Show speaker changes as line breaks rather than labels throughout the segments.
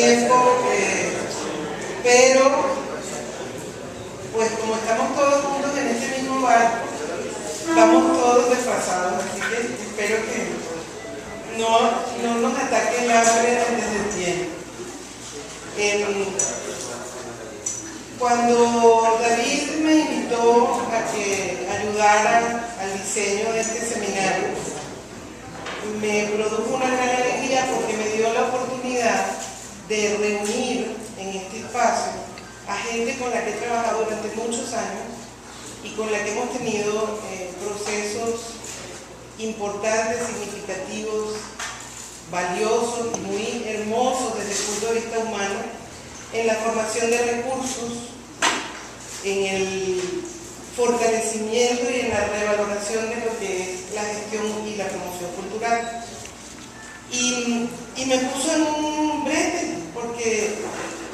tiempo, pero pues como estamos todos juntos en este mismo barco, vamos todos desfasados, así que espero que no nos ataque el hambre antes del tiempo. Cuando David me invitó a que ayudara al diseño de este seminario, me produjo una gran alegría porque me dio la oportunidad de reunir en este espacio a gente con la que he trabajado durante muchos años y con la que hemos tenido procesos importantes, significativos, valiosos y muy hermosos desde el punto de vista humano, en la formación de recursos, en el fortalecimiento y en la revaloración de lo que es la gestión y la promoción cultural. Y me puso en un brete, porque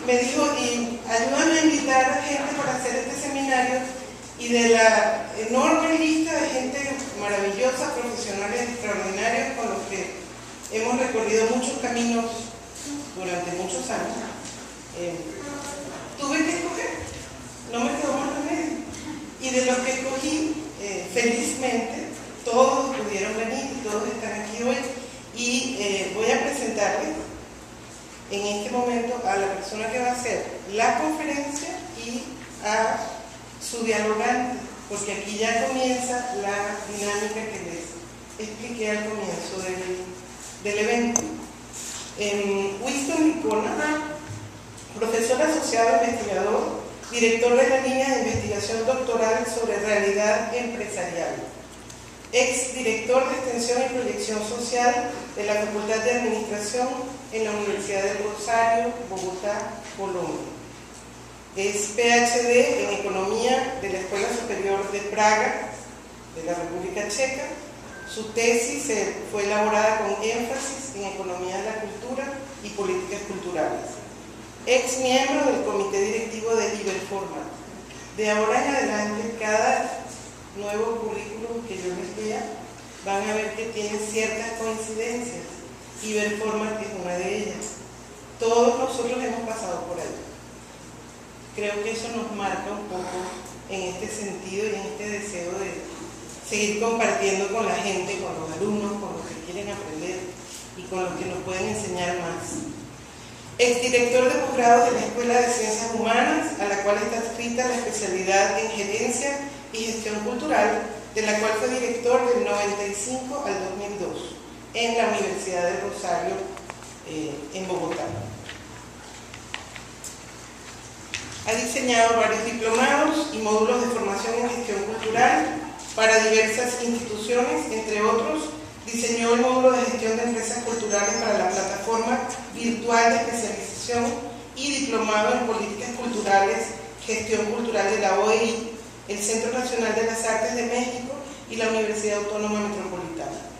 me dijo, y ayúdame a invitar a gente para hacer este seminario, y de la enorme lista de gente maravillosa, profesionales extraordinarios con los que hemos recorrido muchos caminos durante muchos años, tuve que escoger, no me quedó más remedio. Y de los que escogí, felizmente, todos pudieron venir y todos están aquí hoy. Y voy a presentarles en este momento a la persona que va a hacer la conferencia y a su dialogante, porque aquí ya comienza la dinámica que les expliqué al comienzo del evento. Winston Licona, profesor asociado investigador, director de la línea de investigación doctoral sobre realidad empresarial, ex director de extensión y proyección social de la Facultad de Administración en la Universidad del Rosario, Bogotá, Colombia. Es PhD en Economía de la Escuela Superior de Praga, de la República Checa. Su tesis fue elaborada con énfasis en Economía de la Cultura y Políticas Culturales. Ex miembro del Comité Directivo de Iberformat. De ahora en adelante, cada nuevo currículum que yo les vea, van a ver que tiene ciertas coincidencias. Iberformat es una de ellas. Todos nosotros hemos pasado por ahí. Creo que eso nos marca un poco en este sentido y en este deseo de seguir compartiendo con la gente, con los alumnos, con los que quieren aprender y con los que nos pueden enseñar más. Exdirector de posgrado de la Escuela de Ciencias Humanas, a la cual está adscrita la especialidad en Gerencia y Gestión Cultural, de la cual fue director del 95 al 2002 en la Universidad del Rosario, en Bogotá. Ha diseñado varios diplomados y módulos de formación en gestión cultural para diversas instituciones, entre otros, diseñó el módulo de gestión de empresas culturales para la plataforma virtual de especialización y diplomado en políticas culturales, gestión cultural de la OEI, el Centro Nacional de las Artes de México y la Universidad Autónoma Metropolitana.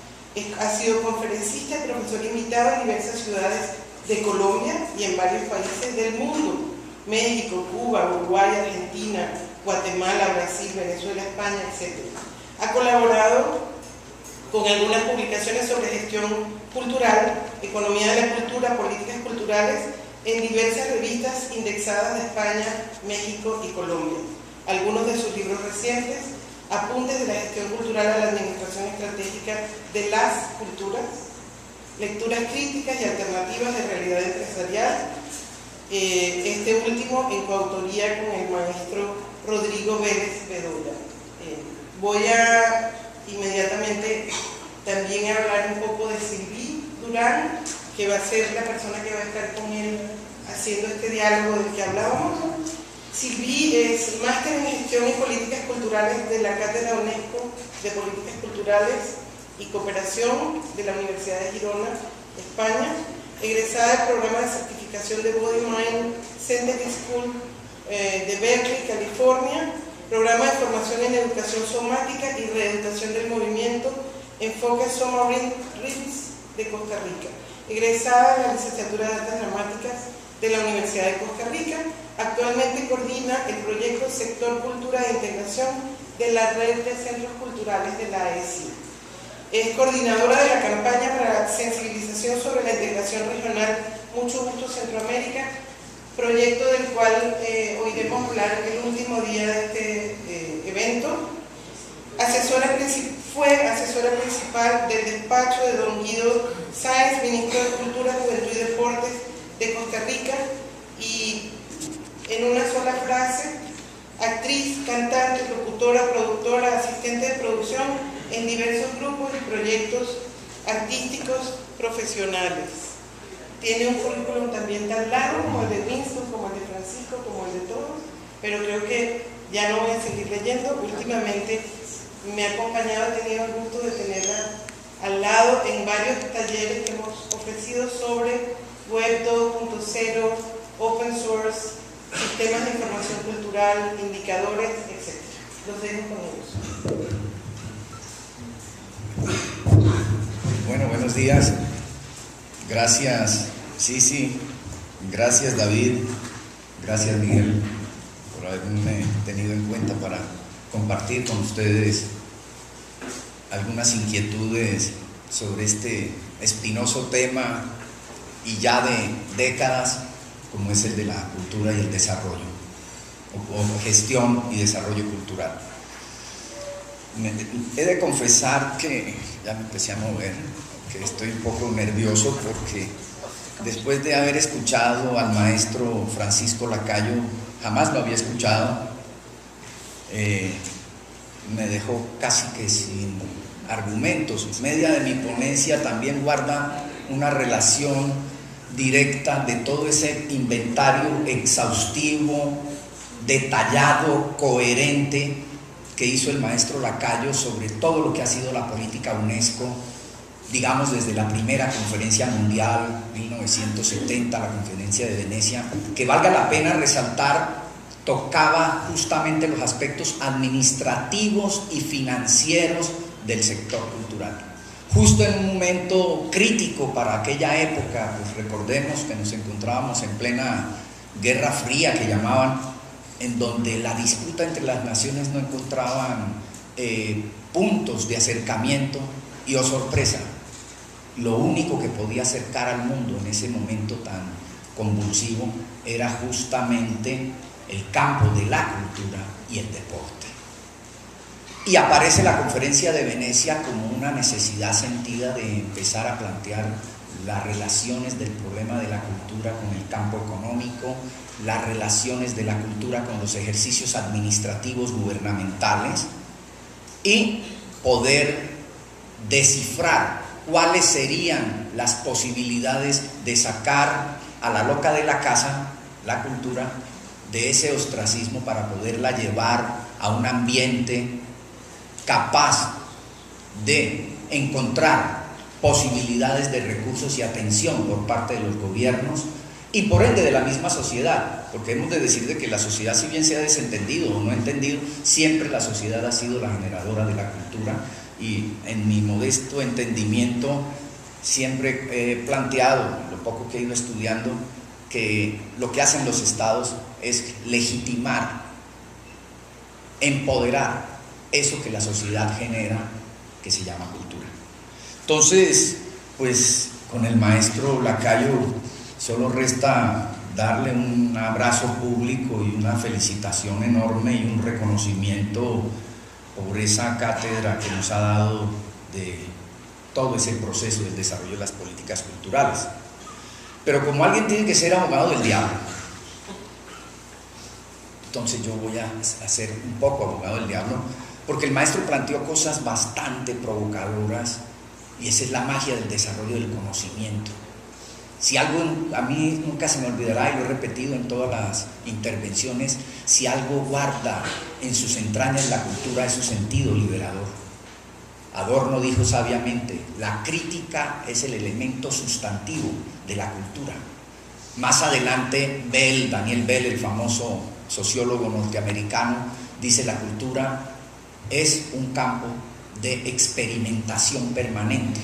Ha sido conferencista y profesor invitado en diversas ciudades de Colombia y en varios países del mundo: México, Cuba, Uruguay, Argentina, Guatemala, Brasil, Venezuela, España, etc. Ha colaborado con algunas publicaciones sobre gestión cultural, economía de la cultura, políticas culturales, en diversas revistas indexadas de España, México y Colombia. Algunos de sus libros recientes: Apuntes de la gestión cultural a la administración estratégica de las culturas, Lecturas críticas y alternativas de realidad empresarial, este último en coautoría con el maestro Rodrigo Vélez Bedoya. Voy a inmediatamente también hablar un poco de Sylvie Durán, que va a ser la persona que va a estar con él haciendo este diálogo del que hablábamos. Sylvie es máster en gestión y políticas culturales de la Cátedra UNESCO de Políticas Culturales y Cooperación de la Universidad de Girona, España, egresada del programa de certificación de Body Mind Center School de Berkeley, California, programa de formación en educación somática y reeducación del movimiento, enfoque Soma RIMS de Costa Rica, egresada de la licenciatura de Artes Dramáticas de la Universidad de Costa Rica. Actualmente coordina el proyecto Sector Cultura de Integración de la Red de Centros Culturales de la AECI. Es coordinadora de la campaña para la sensibilización sobre la integración regional Mucho Gusto Centroamérica, proyecto del cual oiremos hablar el último día de este evento. Fue asesora principal del despacho de don Guido Sáenz, ministro de Cultura, Juventud y Deportes de Costa Rica, y en una sola frase, actriz, cantante, locutora, productora, asistente de producción en diversos grupos y proyectos artísticos profesionales. Tiene un currículum también tan largo como el de Winston, como el de Francisco, como el de todos, pero creo que ya no voy a seguir leyendo. Últimamente me ha acompañado, he tenido el gusto de tenerla al lado en varios talleres que hemos ofrecido sobre Web 2.0, Open Source, sistemas de información cultural, indicadores, etc. Los dejo con ellos.
Bueno, buenos días. Gracias, Sisi. Gracias, David. Gracias, Miguel, por haberme tenido en cuenta para compartir con ustedes algunas inquietudes sobre este espinoso tema y ya de décadas, como es el de la cultura y el desarrollo, o gestión y desarrollo cultural. He de confesar que ya me empecé a mover, que estoy un poco nervioso porque después de haber escuchado al maestro Francisco Lacayo, jamás lo había escuchado, me dejó casi que sin argumentos. Media de mi ponencia también guarda una relación directa de todo ese inventario exhaustivo, detallado, coherente que hizo el maestro Lacayo sobre todo lo que ha sido la política UNESCO, digamos desde la primera conferencia mundial, 1970, la conferencia de Venecia, que valga la pena resaltar, tocaba justamente los aspectos administrativos y financieros del sector cultural. Justo en un momento crítico para aquella época, pues recordemos que nos encontrábamos en plena Guerra Fría, que llamaban, en donde la disputa entre las naciones no encontraban puntos de acercamiento, y oh sorpresa, lo único que podía acercar al mundo en ese momento tan convulsivo era justamente el campo de la cultura y el deporte. Y aparece la conferencia de Venecia como una necesidad sentida de empezar a plantear las relaciones del problema de la cultura con el campo económico, las relaciones de la cultura con los ejercicios administrativos gubernamentales, y poder descifrar cuáles serían las posibilidades de sacar a la loca de la casa, la cultura, de ese ostracismo para poderla llevar a un ambiente capaz de encontrar posibilidades de recursos y atención por parte de los gobiernos y por ende de la misma sociedad, porque hemos de decir de que la sociedad, si bien se ha desentendido o no entendido, siempre la sociedad ha sido la generadora de la cultura, y en mi modesto entendimiento siempre he planteado, lo poco que he ido estudiando, que lo que hacen los estados es legitimar, empoderar eso que la sociedad genera, que se llama cultura. Entonces, pues con el maestro Lacayo solo resta darle un abrazo público y una felicitación enorme y un reconocimiento por esa cátedra que nos ha dado de todo ese proceso del desarrollo de las políticas culturales. Pero como alguien tiene que ser abogado del diablo, entonces yo voy a ser un poco abogado del diablo, porque el maestro planteó cosas bastante provocadoras, y esa es la magia del desarrollo del conocimiento. Si algo, a mí nunca se me olvidará, y lo he repetido en todas las intervenciones, si algo guarda en sus entrañas la cultura es su sentido liberador. Adorno dijo sabiamente: la crítica es el elemento sustantivo de la cultura. Más adelante, Daniel Bell, el famoso sociólogo norteamericano, dice: la cultura es un campo de experimentación permanente.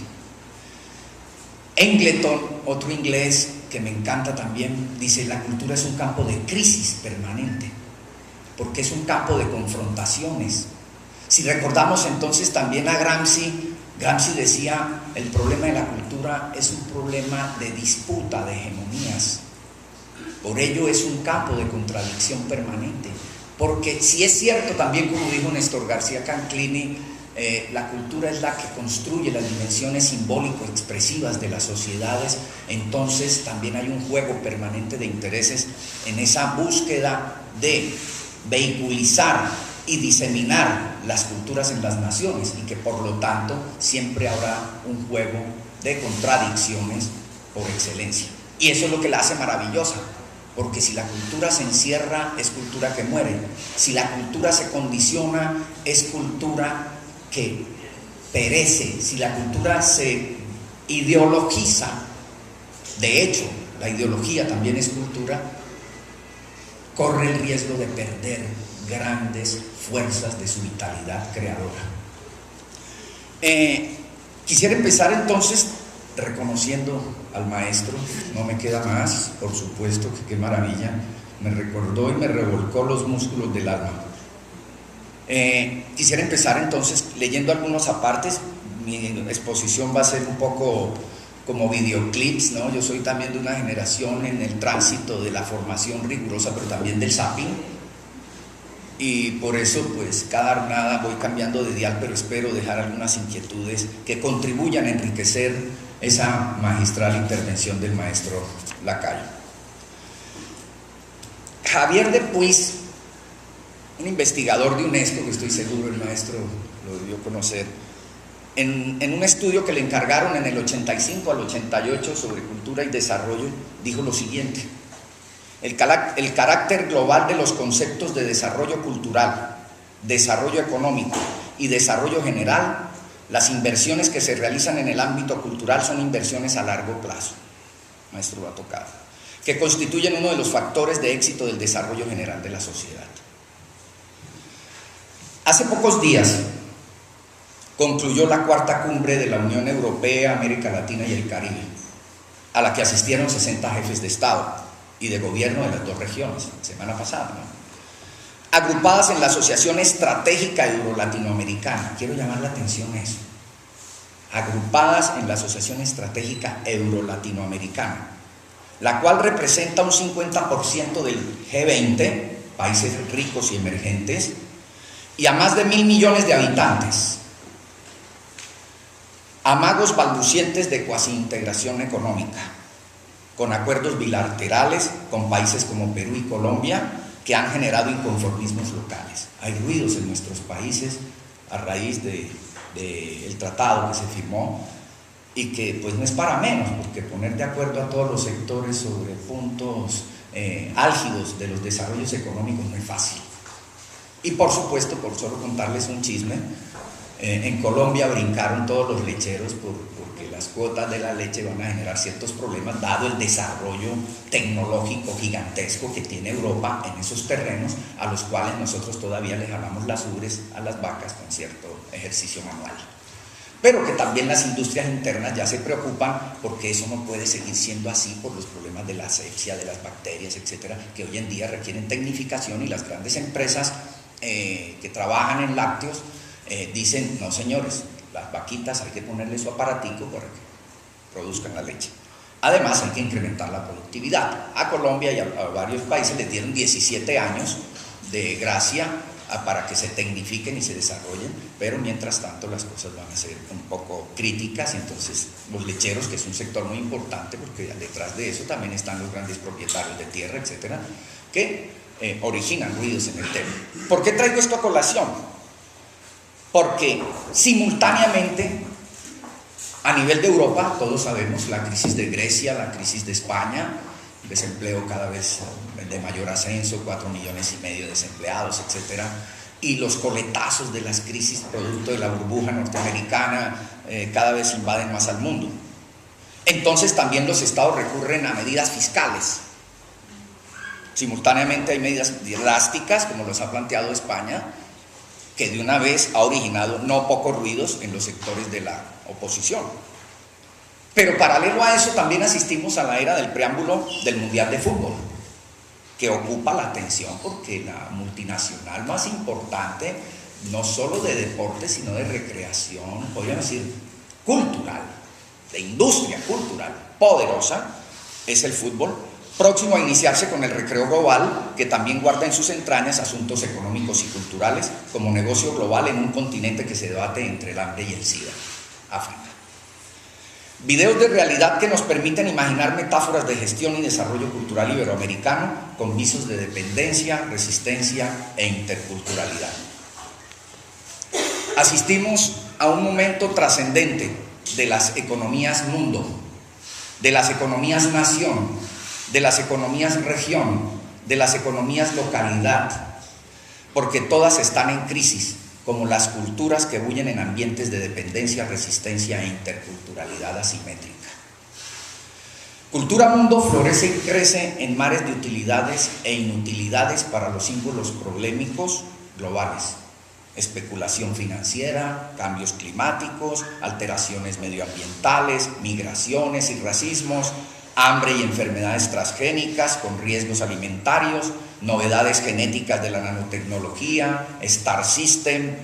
Angleton, otro inglés que me encanta también, dice: la cultura es un campo de crisis permanente, porque es un campo de confrontaciones. Si recordamos entonces también a Gramsci, Gramsci decía, el problema de la cultura es un problema de disputa, de hegemonías. Por ello es un campo de contradicción permanente. Porque si es cierto también, como dijo Néstor García Canclini, la cultura es la que construye las dimensiones simbólico-expresivas de las sociedades, entonces también hay un juego permanente de intereses en esa búsqueda de vehiculizar y diseminar las culturas en las naciones, y que por lo tanto siempre habrá un juego de contradicciones por excelencia. Y eso es lo que la hace maravillosa, porque si la cultura se encierra, es cultura que muere. Si la cultura se condiciona, es cultura que perece. Si la cultura se ideologiza, de hecho, la ideología también es cultura, corre el riesgo de perder grandes fuerzas de su vitalidad creadora. Quisiera empezar entonces reconociendo al maestro, no me queda más, por supuesto, que qué maravilla, me recordó y me revolcó los músculos del alma. Quisiera empezar entonces leyendo algunos apartes. Mi exposición va a ser un poco como videoclips, ¿no? Yo soy también de una generación en el tránsito de la formación rigurosa, pero también del zapping, y por eso pues cada jornada voy cambiando de dial, pero espero dejar algunas inquietudes que contribuyan a enriquecer esa magistral intervención del maestro Lacayo. Javier de Puig, un investigador de UNESCO, que estoy seguro el maestro lo debió conocer, en un estudio que le encargaron en el 85 al 88 sobre cultura y desarrollo, dijo lo siguiente: el carácter global de los conceptos de desarrollo cultural, desarrollo económico y desarrollo general. Las inversiones que se realizan en el ámbito cultural son inversiones a largo plazo, maestro lo ha tocado, que constituyen uno de los factores de éxito del desarrollo general de la sociedad. Hace pocos días concluyó la cuarta cumbre de la Unión Europea, América Latina y el Caribe, a la que asistieron 60 jefes de Estado y de gobierno de las dos regiones, semana pasada, ¿no? Agrupadas en la Asociación Estratégica Euro-Latinoamericana. Quiero llamar la atención a eso. Agrupadas en la Asociación Estratégica Euro-Latinoamericana, la cual representa un 50% del G20, países ricos y emergentes, y a más de 1.000 millones de habitantes. Amagos balbucientes de cuasi integración económica, con acuerdos bilaterales con países como Perú y Colombia, que han generado inconformismos locales. Hay ruidos en nuestros países a raíz del tratado que se firmó, y que pues no es para menos, porque poner de acuerdo a todos los sectores sobre puntos álgidos de los desarrollos económicos no es fácil. Y por supuesto, por solo contarles un chisme, en Colombia brincaron todos los lecheros porque las cuotas de la leche van a generar ciertos problemas, dado el desarrollo tecnológico gigantesco que tiene Europa en esos terrenos, a los cuales nosotros todavía le jalamos las ubres a las vacas con cierto ejercicio manual. Pero que también las industrias internas ya se preocupan, porque eso no puede seguir siendo así por los problemas de la asepsia, de las bacterias, etcétera, que hoy en día requieren tecnificación, y las grandes empresas que trabajan en lácteos dicen: no señores, las vaquitas hay que ponerle su aparatico para que produzcan la leche. Además hay que incrementar la productividad. A Colombia y a varios países les dieron 17 años de gracia para que se tecnifiquen y se desarrollen, pero mientras tanto las cosas van a ser un poco críticas, y entonces los lecheros, que es un sector muy importante, porque detrás de eso también están los grandes propietarios de tierra, etcétera, que originan ruidos en el tema. ¿Por qué traigo esto a colación? Porque simultáneamente a nivel de Europa, todos sabemos, la crisis de Grecia, la crisis de España, desempleo cada vez de mayor ascenso, 4,5 millones de desempleados, etcétera, y los coletazos de las crisis producto de la burbuja norteamericana cada vez invaden más al mundo. Entonces también los estados recurren a medidas fiscales. Simultáneamente hay medidas drásticas, como los ha planteado España, que de una vez ha originado no pocos ruidos en los sectores de la oposición. Pero paralelo a eso también asistimos a la era del preámbulo del Mundial de Fútbol, que ocupa la atención porque la multinacional más importante, no solo de deporte, sino de recreación, podríamos decir cultural, de industria cultural poderosa, es el fútbol, próximo a iniciarse con el recreo global, que también guarda en sus entrañas asuntos económicos y culturales como negocio global en un continente que se debate entre el hambre y el SIDA, África. Videos de realidad que nos permiten imaginar metáforas de gestión y desarrollo cultural iberoamericano con visos de dependencia, resistencia e interculturalidad. Asistimos a un momento trascendente de las economías mundo, de las economías nación, de las economías región, de las economías localidad, porque todas están en crisis, como las culturas que bullen en ambientes de dependencia, resistencia e interculturalidad asimétrica. Cultura mundo florece y crece en mares de utilidades e inutilidades para los símbolos problemáticos globales: especulación financiera, cambios climáticos, alteraciones medioambientales, migraciones y racismos, hambre y enfermedades transgénicas con riesgos alimentarios, novedades genéticas de la nanotecnología, Star System,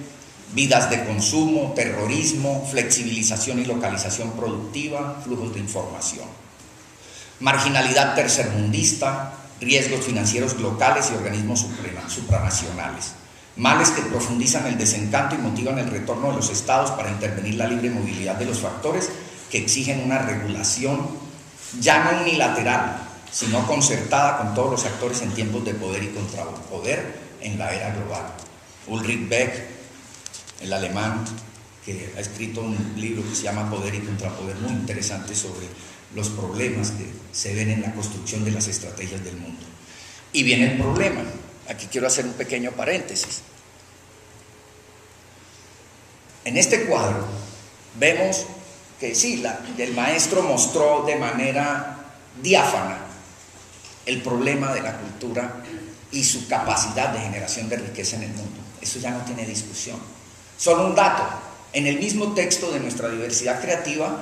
vidas de consumo, terrorismo, flexibilización y localización productiva, flujos de información, marginalidad tercermundista, riesgos financieros locales y organismos supranacionales, males que profundizan el desencanto y motivan el retorno de los estados para intervenir la libre movilidad de los factores que exigen una regulación ya no unilateral, sino concertada con todos los actores en tiempos de poder y contrapoder en la era global. Ulrich Beck, el alemán, que ha escrito un libro que se llama Poder y Contrapoder, muy interesante sobre los problemas que se ven en la construcción de las estrategias del mundo. Y viene el problema. Aquí quiero hacer un pequeño paréntesis. En este cuadro vemos que sí, el maestro mostró de manera diáfana el problema de la cultura y su capacidad de generación de riqueza en el mundo. Eso ya no tiene discusión. Solo un dato: en el mismo texto de nuestra diversidad creativa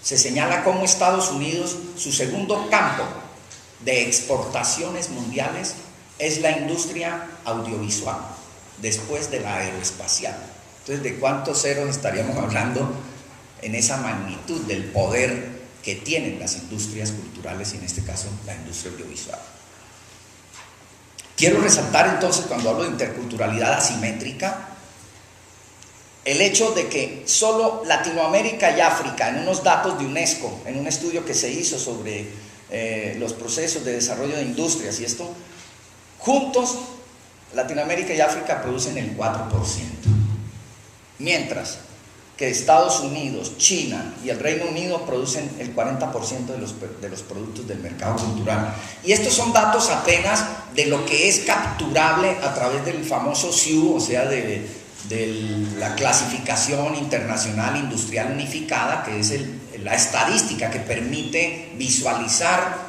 se señala cómo Estados Unidos, su segundo campo de exportaciones mundiales es la industria audiovisual, después de la aeroespacial. Entonces, ¿de cuántos ceros estaríamos hablando en esa magnitud del poder que tienen las industrias culturales y en este caso la industria audiovisual? Quiero resaltar entonces, cuando hablo de interculturalidad asimétrica, el hecho de que solo Latinoamérica y África, en unos datos de UNESCO, en un estudio que se hizo sobre los procesos de desarrollo de industrias y esto, juntos Latinoamérica y África producen el 4%, mientras que Estados Unidos, China y el Reino Unido producen el 40% de los productos del mercado cultural. Y estos son datos apenas de lo que es capturable a través del famoso SIU, o sea, de la clasificación internacional industrial unificada, que es la estadística que permite visualizar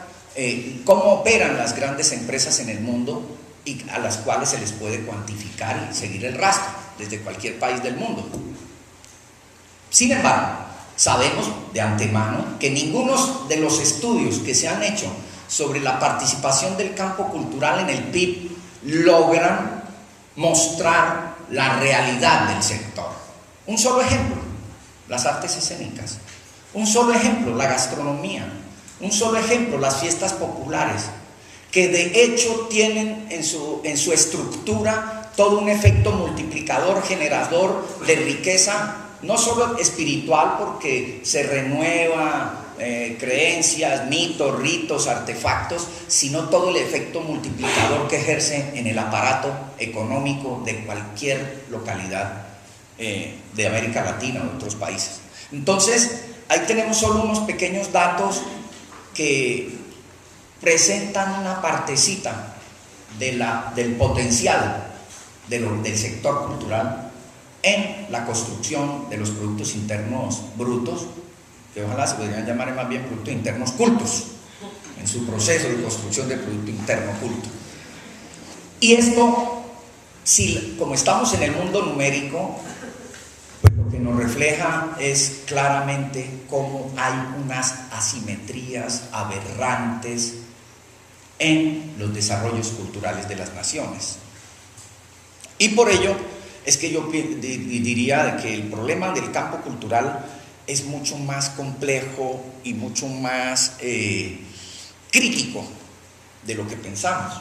cómo operan las grandes empresas en el mundo y a las cuales se les puede cuantificar y seguir el rastro desde cualquier país del mundo. Sin embargo, sabemos de antemano que ninguno de los estudios que se han hecho sobre la participación del campo cultural en el PIB logran mostrar la realidad del sector. Un solo ejemplo: las artes escénicas. Un solo ejemplo: la gastronomía. Un solo ejemplo: las fiestas populares, que de hecho tienen en su estructura todo un efecto multiplicador, generador de riqueza, no solo espiritual, porque se renueva creencias, mitos, ritos, artefactos, sino todo el efecto multiplicador que ejerce en el aparato económico de cualquier localidad de América Latina o de otros países. Entonces, ahí tenemos solo unos pequeños datos que presentan una partecita del potencial del sector cultural en la construcción de los productos internos brutos, que ojalá se podrían llamar más bien productos internos cultos, en su proceso de construcción del producto interno culto. Y esto, como estamos en el mundo numérico, pues lo que nos refleja es claramente cómo hay unas asimetrías aberrantes en los desarrollos culturales de las naciones. Y por ello es que yo diría que el problema del campo cultural es mucho más complejo y mucho más crítico de lo que pensamos,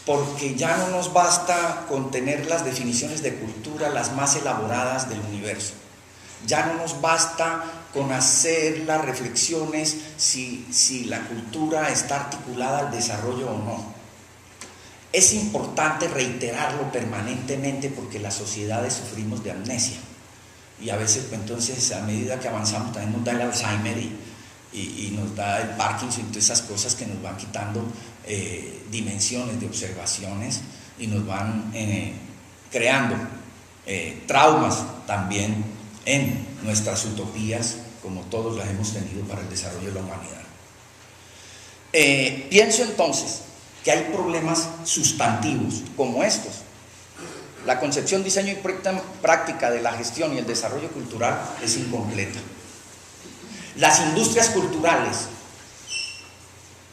porque ya no nos basta con tener las definiciones de cultura las más elaboradas del universo, ya no nos basta con hacer las reflexiones si la cultura está articulada al desarrollo o no. Es importante reiterarlo permanentemente porque las sociedades sufrimos de amnesia y a veces pues, entonces a medida que avanzamos también nos da el Alzheimer y nos da el Parkinson y todas esas cosas que nos van quitando dimensiones de observaciones y nos van creando traumas también en nuestras utopías, como todos las hemos tenido para el desarrollo de la humanidad. Pienso entonces que hay problemas sustantivos como estos. La concepción, diseño y práctica de la gestión y el desarrollo cultural es incompleta. Las industrias culturales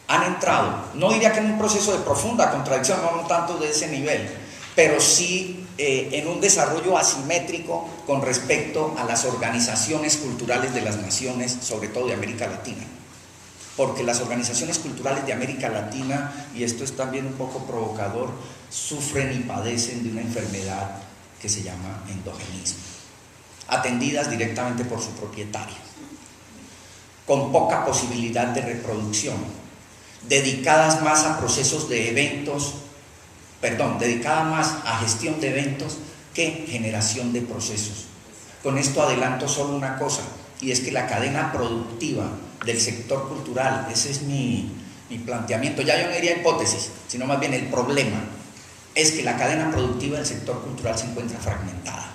han entrado, no diría que en un proceso de profunda contradicción, no tanto de ese nivel, pero sí en un desarrollo asimétrico con respecto a las organizaciones culturales de las naciones, sobre todo de América Latina. Porque las organizaciones culturales de América Latina, y esto es también un poco provocador, sufren y padecen de una enfermedad que se llama endogenismo, atendidas directamente por su propietario, con poca posibilidad de reproducción, dedicadas más a procesos de eventos, dedicadas más a gestión de eventos que generación de procesos. Con esto adelanto solo una cosa, y es que la cadena productiva del sector cultural, ese es mi planteamiento, ya yo no diría hipótesis, sino más bien el problema, es que la cadena productiva del sector cultural se encuentra fragmentada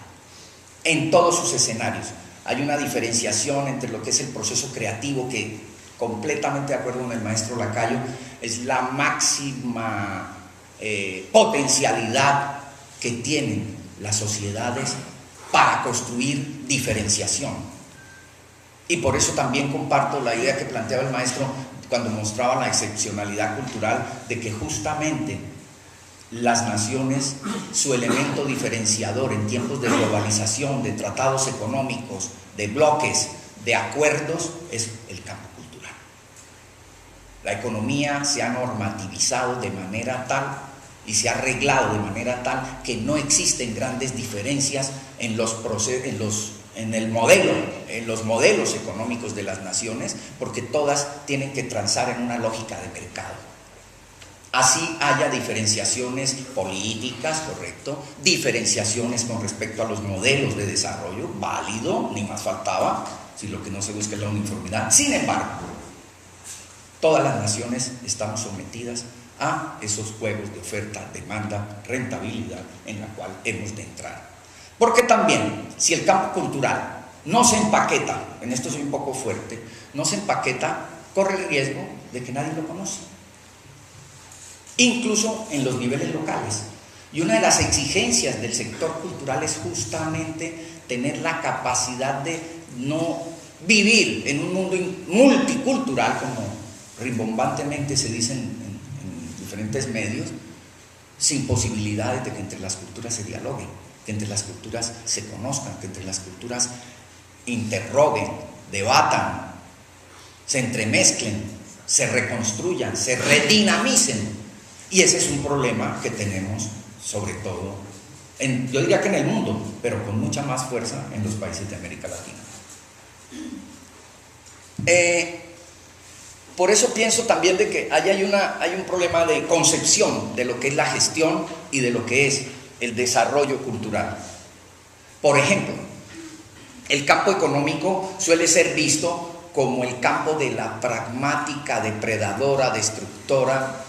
en todos sus escenarios. Hay una diferenciación entre lo que es el proceso creativo, que completamente de acuerdo con el maestro Lacayo, es la máxima potencialidad que tienen las sociedades para construir diferenciación. Y por eso también comparto la idea que planteaba el maestro cuando mostraba la excepcionalidad cultural, de que justamente las naciones, su elemento diferenciador en tiempos de globalización, de tratados económicos, de bloques, de acuerdos, es el campo cultural. La economía se ha normativizado de manera tal y se ha arreglado de manera tal que no existen grandes diferencias en los modelos económicos de las naciones, porque todas tienen que transar en una lógica de mercado. Así haya diferenciaciones políticas, correcto, diferenciaciones con respecto a los modelos de desarrollo, válido, ni más faltaba, si lo que no se busca es la uniformidad. Sin embargo, todas las naciones estamos sometidas a esos juegos de oferta, demanda, rentabilidad en la cual hemos de entrar. Porque también, si el campo cultural no se empaqueta, en esto soy un poco fuerte, no se empaqueta, corre el riesgo de que nadie lo conoce, incluso en los niveles locales. Y una de las exigencias del sector cultural es justamente tener la capacidad de no vivir en un mundo multicultural, como rimbombantemente se dice en diferentes medios, sin posibilidades de que entre las culturas se dialoguen, que entre las culturas se conozcan, que entre las culturas interroguen, debatan, se entremezclen, se reconstruyan, se redinamicen. Y ese es un problema que tenemos, sobre todo, yo diría que en el mundo, pero con mucha más fuerza en los países de América Latina. Por eso pienso también de que hay un problema de concepción de lo que es la gestión y de lo que es el desarrollo cultural. Por ejemplo, el campo económico suele ser visto como el campo de la pragmática depredadora, destructora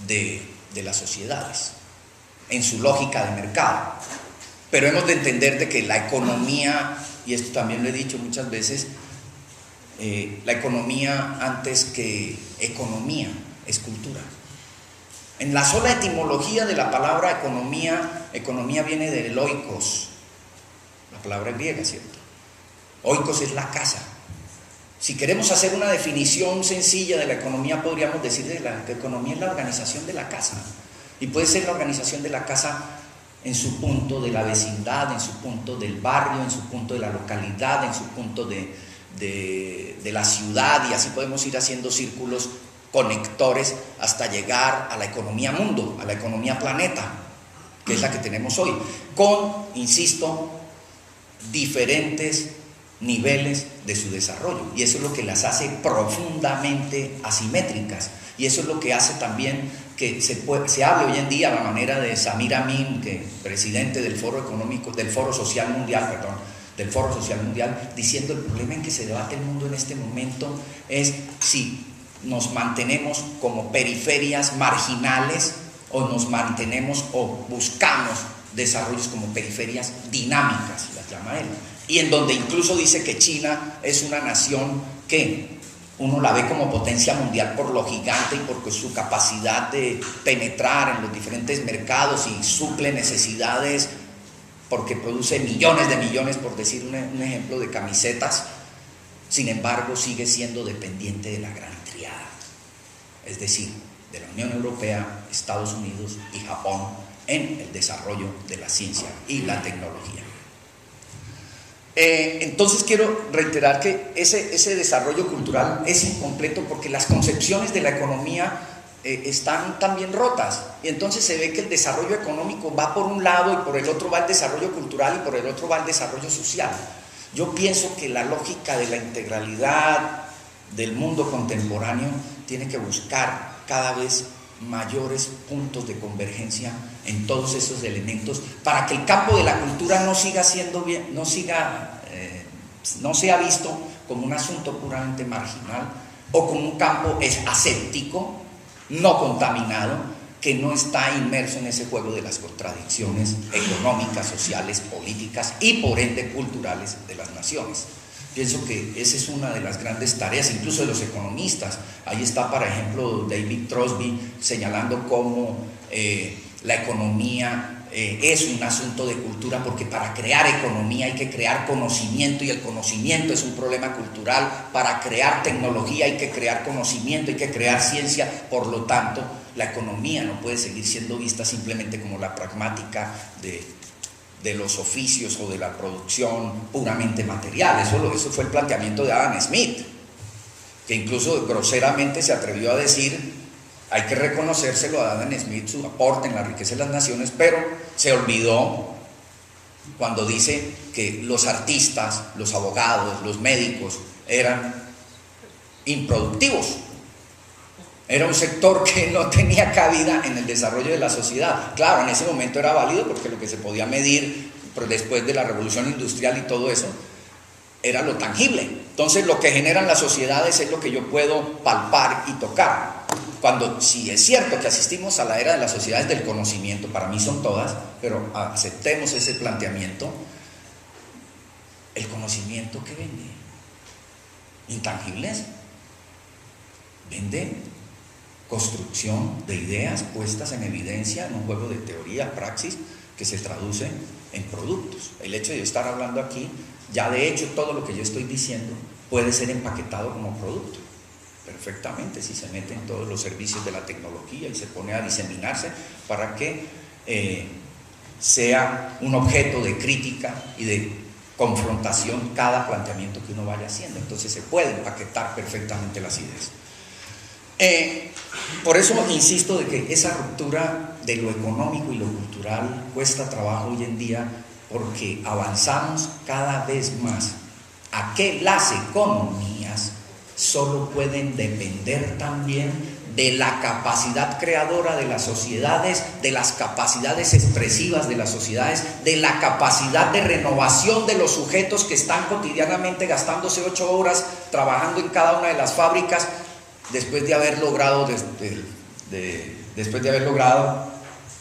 de las sociedades, en su lógica de mercado. Pero hemos de entender de que la economía, y esto también lo he dicho muchas veces, la economía antes que economía es cultura. En la sola etimología de la palabra economía viene del oikos, la palabra griega, ¿cierto? Oikos es la casa. Si queremos hacer una definición sencilla de la economía, podríamos decir que la economía es la organización de la casa. Y puede ser la organización de la casa en su punto de la vecindad, en su punto del barrio, en su punto de la localidad, en su punto de la ciudad, y así podemos ir haciendo círculos conectores hasta llegar a la economía mundo, a la economía planeta, que es la que tenemos hoy, con, insisto, diferentes niveles de su desarrollo, y eso es lo que las hace profundamente asimétricas, y eso es lo que hace también que se hable hoy en día a la manera de Samir Amin, que presidente del Foro Social Mundial, diciendo: el problema en que se debate el mundo en este momento es si nos mantenemos como periferias marginales o nos mantenemos o buscamos desarrollos como periferias dinámicas, las llama él, y en donde incluso dice que China es una nación que uno la ve como potencia mundial por lo gigante y por su capacidad de penetrar en los diferentes mercados y suple necesidades, porque produce millones de millones, por decir un ejemplo, de camisetas. Sin embargo, sigue siendo dependiente de la gran triada, es decir, de la Unión Europea, Estados Unidos y Japón en el desarrollo de la ciencia y la tecnología. Entonces quiero reiterar que ese desarrollo cultural es incompleto porque las concepciones de la economía están también rotas, y entonces se ve que el desarrollo económico va por un lado y por el otro va el desarrollo cultural y por el otro va el desarrollo social. Yo pienso que la lógica de la integralidad del mundo contemporáneo tiene que buscar cada vez mayores puntos de convergencia en todos esos elementos para que el campo de la cultura no sea visto como un asunto puramente marginal o como un campo aséptico, no contaminado, que no está inmerso en ese juego de las contradicciones económicas, sociales, políticas y por ende culturales de las naciones. Pienso que esa es una de las grandes tareas, incluso de los economistas. Ahí está, por ejemplo, David Crosby señalando cómo la economía es un asunto de cultura, porque para crear economía hay que crear conocimiento, y el conocimiento es un problema cultural. Para crear tecnología hay que crear conocimiento, hay que crear ciencia. Por lo tanto, la economía no puede seguir siendo vista simplemente como la pragmática de los oficios o de la producción puramente material. Eso fue el planteamiento de Adam Smith, que incluso groseramente se atrevió a decir: hay que reconocérselo a Adam Smith su aporte en la riqueza de las naciones, pero se olvidó cuando dice que los artistas, los abogados, los médicos eran improductivos. Era un sector que no tenía cabida en el desarrollo de la sociedad. Claro, en ese momento era válido porque lo que se podía medir después de la revolución industrial y todo eso era lo tangible. Entonces, lo que generan las sociedades es lo que yo puedo palpar y tocar. Cuando sí es cierto que asistimos a la era de las sociedades del conocimiento, para mí son todas, pero aceptemos ese planteamiento. El conocimiento, ¿qué vende? Intangibles. Vende construcción de ideas puestas en evidencia en un juego de teoría, praxis, que se traduce en productos. El hecho de yo estar hablando aquí, ya de hecho todo lo que yo estoy diciendo puede ser empaquetado como producto, perfectamente, si se mete en todos los servicios de la tecnología y se pone a diseminarse para que sea un objeto de crítica y de confrontación cada planteamiento que uno vaya haciendo. Entonces se puede empaquetar perfectamente las ideas. Por eso insisto de que esa ruptura de lo económico y lo cultural cuesta trabajo hoy en día, porque avanzamos cada vez más a que las economías solo pueden depender también de la capacidad creadora de las sociedades, de las capacidades expresivas de las sociedades, de la capacidad de renovación de los sujetos que están cotidianamente gastándose 8 horas trabajando en cada una de las fábricas, después de haber logrado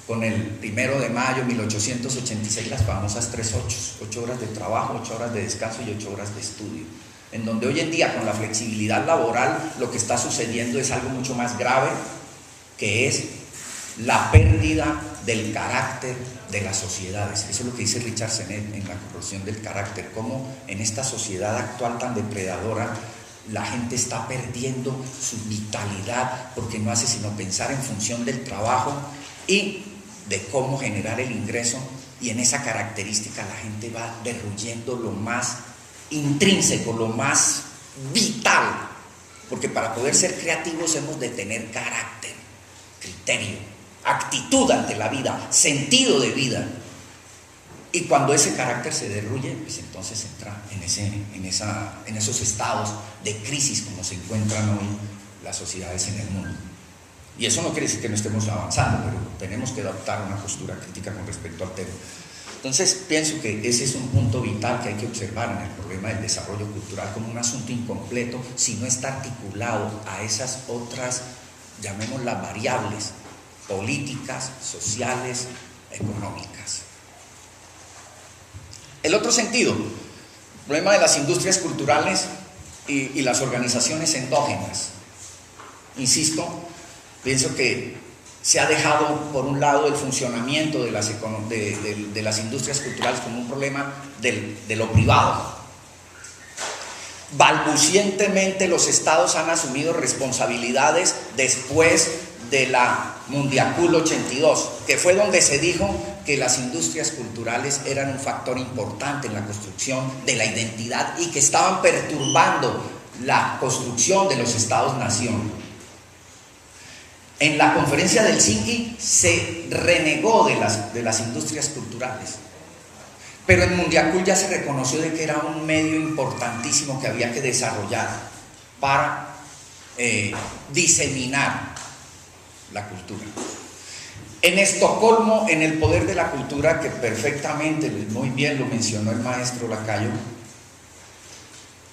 con el 1 de mayo de 1886 las famosas 3 8, 8 horas de trabajo, 8 horas de descanso y 8 horas de estudio, en donde hoy en día con la flexibilidad laboral lo que está sucediendo es algo mucho más grave, que es la pérdida del carácter de las sociedades. Eso es lo que dice Richard Sennett en La corrosión del carácter, cómo en esta sociedad actual tan depredadora la gente está perdiendo su vitalidad porque no hace sino pensar en función del trabajo y de cómo generar el ingreso y en esa característica la gente va derruyendo lo más intrínseco, lo más vital, porque para poder ser creativos hemos de tener carácter, criterio, actitud ante la vida, sentido de vida. Y cuando ese carácter se derruye, pues entonces entra en esos estados de crisis como se encuentran hoy las sociedades en el mundo. Y eso no quiere decir que no estemos avanzando, pero tenemos que adoptar una postura crítica con respecto al tema. Entonces pienso que ese es un punto vital que hay que observar en el problema del desarrollo cultural como un asunto incompleto si no está articulado a esas otras, llamémoslas variables, políticas, sociales, económicas. El otro sentido, el problema de las industrias culturales y las organizaciones endógenas. Insisto, pienso que se ha dejado por un lado el funcionamiento de las industrias culturales como un problema de lo privado. Balbucientemente los estados han asumido responsabilidades después de la Mundiacul 82, que fue donde se dijo que las industrias culturales eran un factor importante en la construcción de la identidad y que estaban perturbando la construcción de los estados-nación. En la conferencia de Helsinki se renegó de las industrias culturales, pero en Mundiacul ya se reconoció de que era un medio importantísimo que había que desarrollar para diseminar la cultura. En Estocolmo, en el poder de la cultura, que perfectamente, muy bien lo mencionó el maestro Lacayo,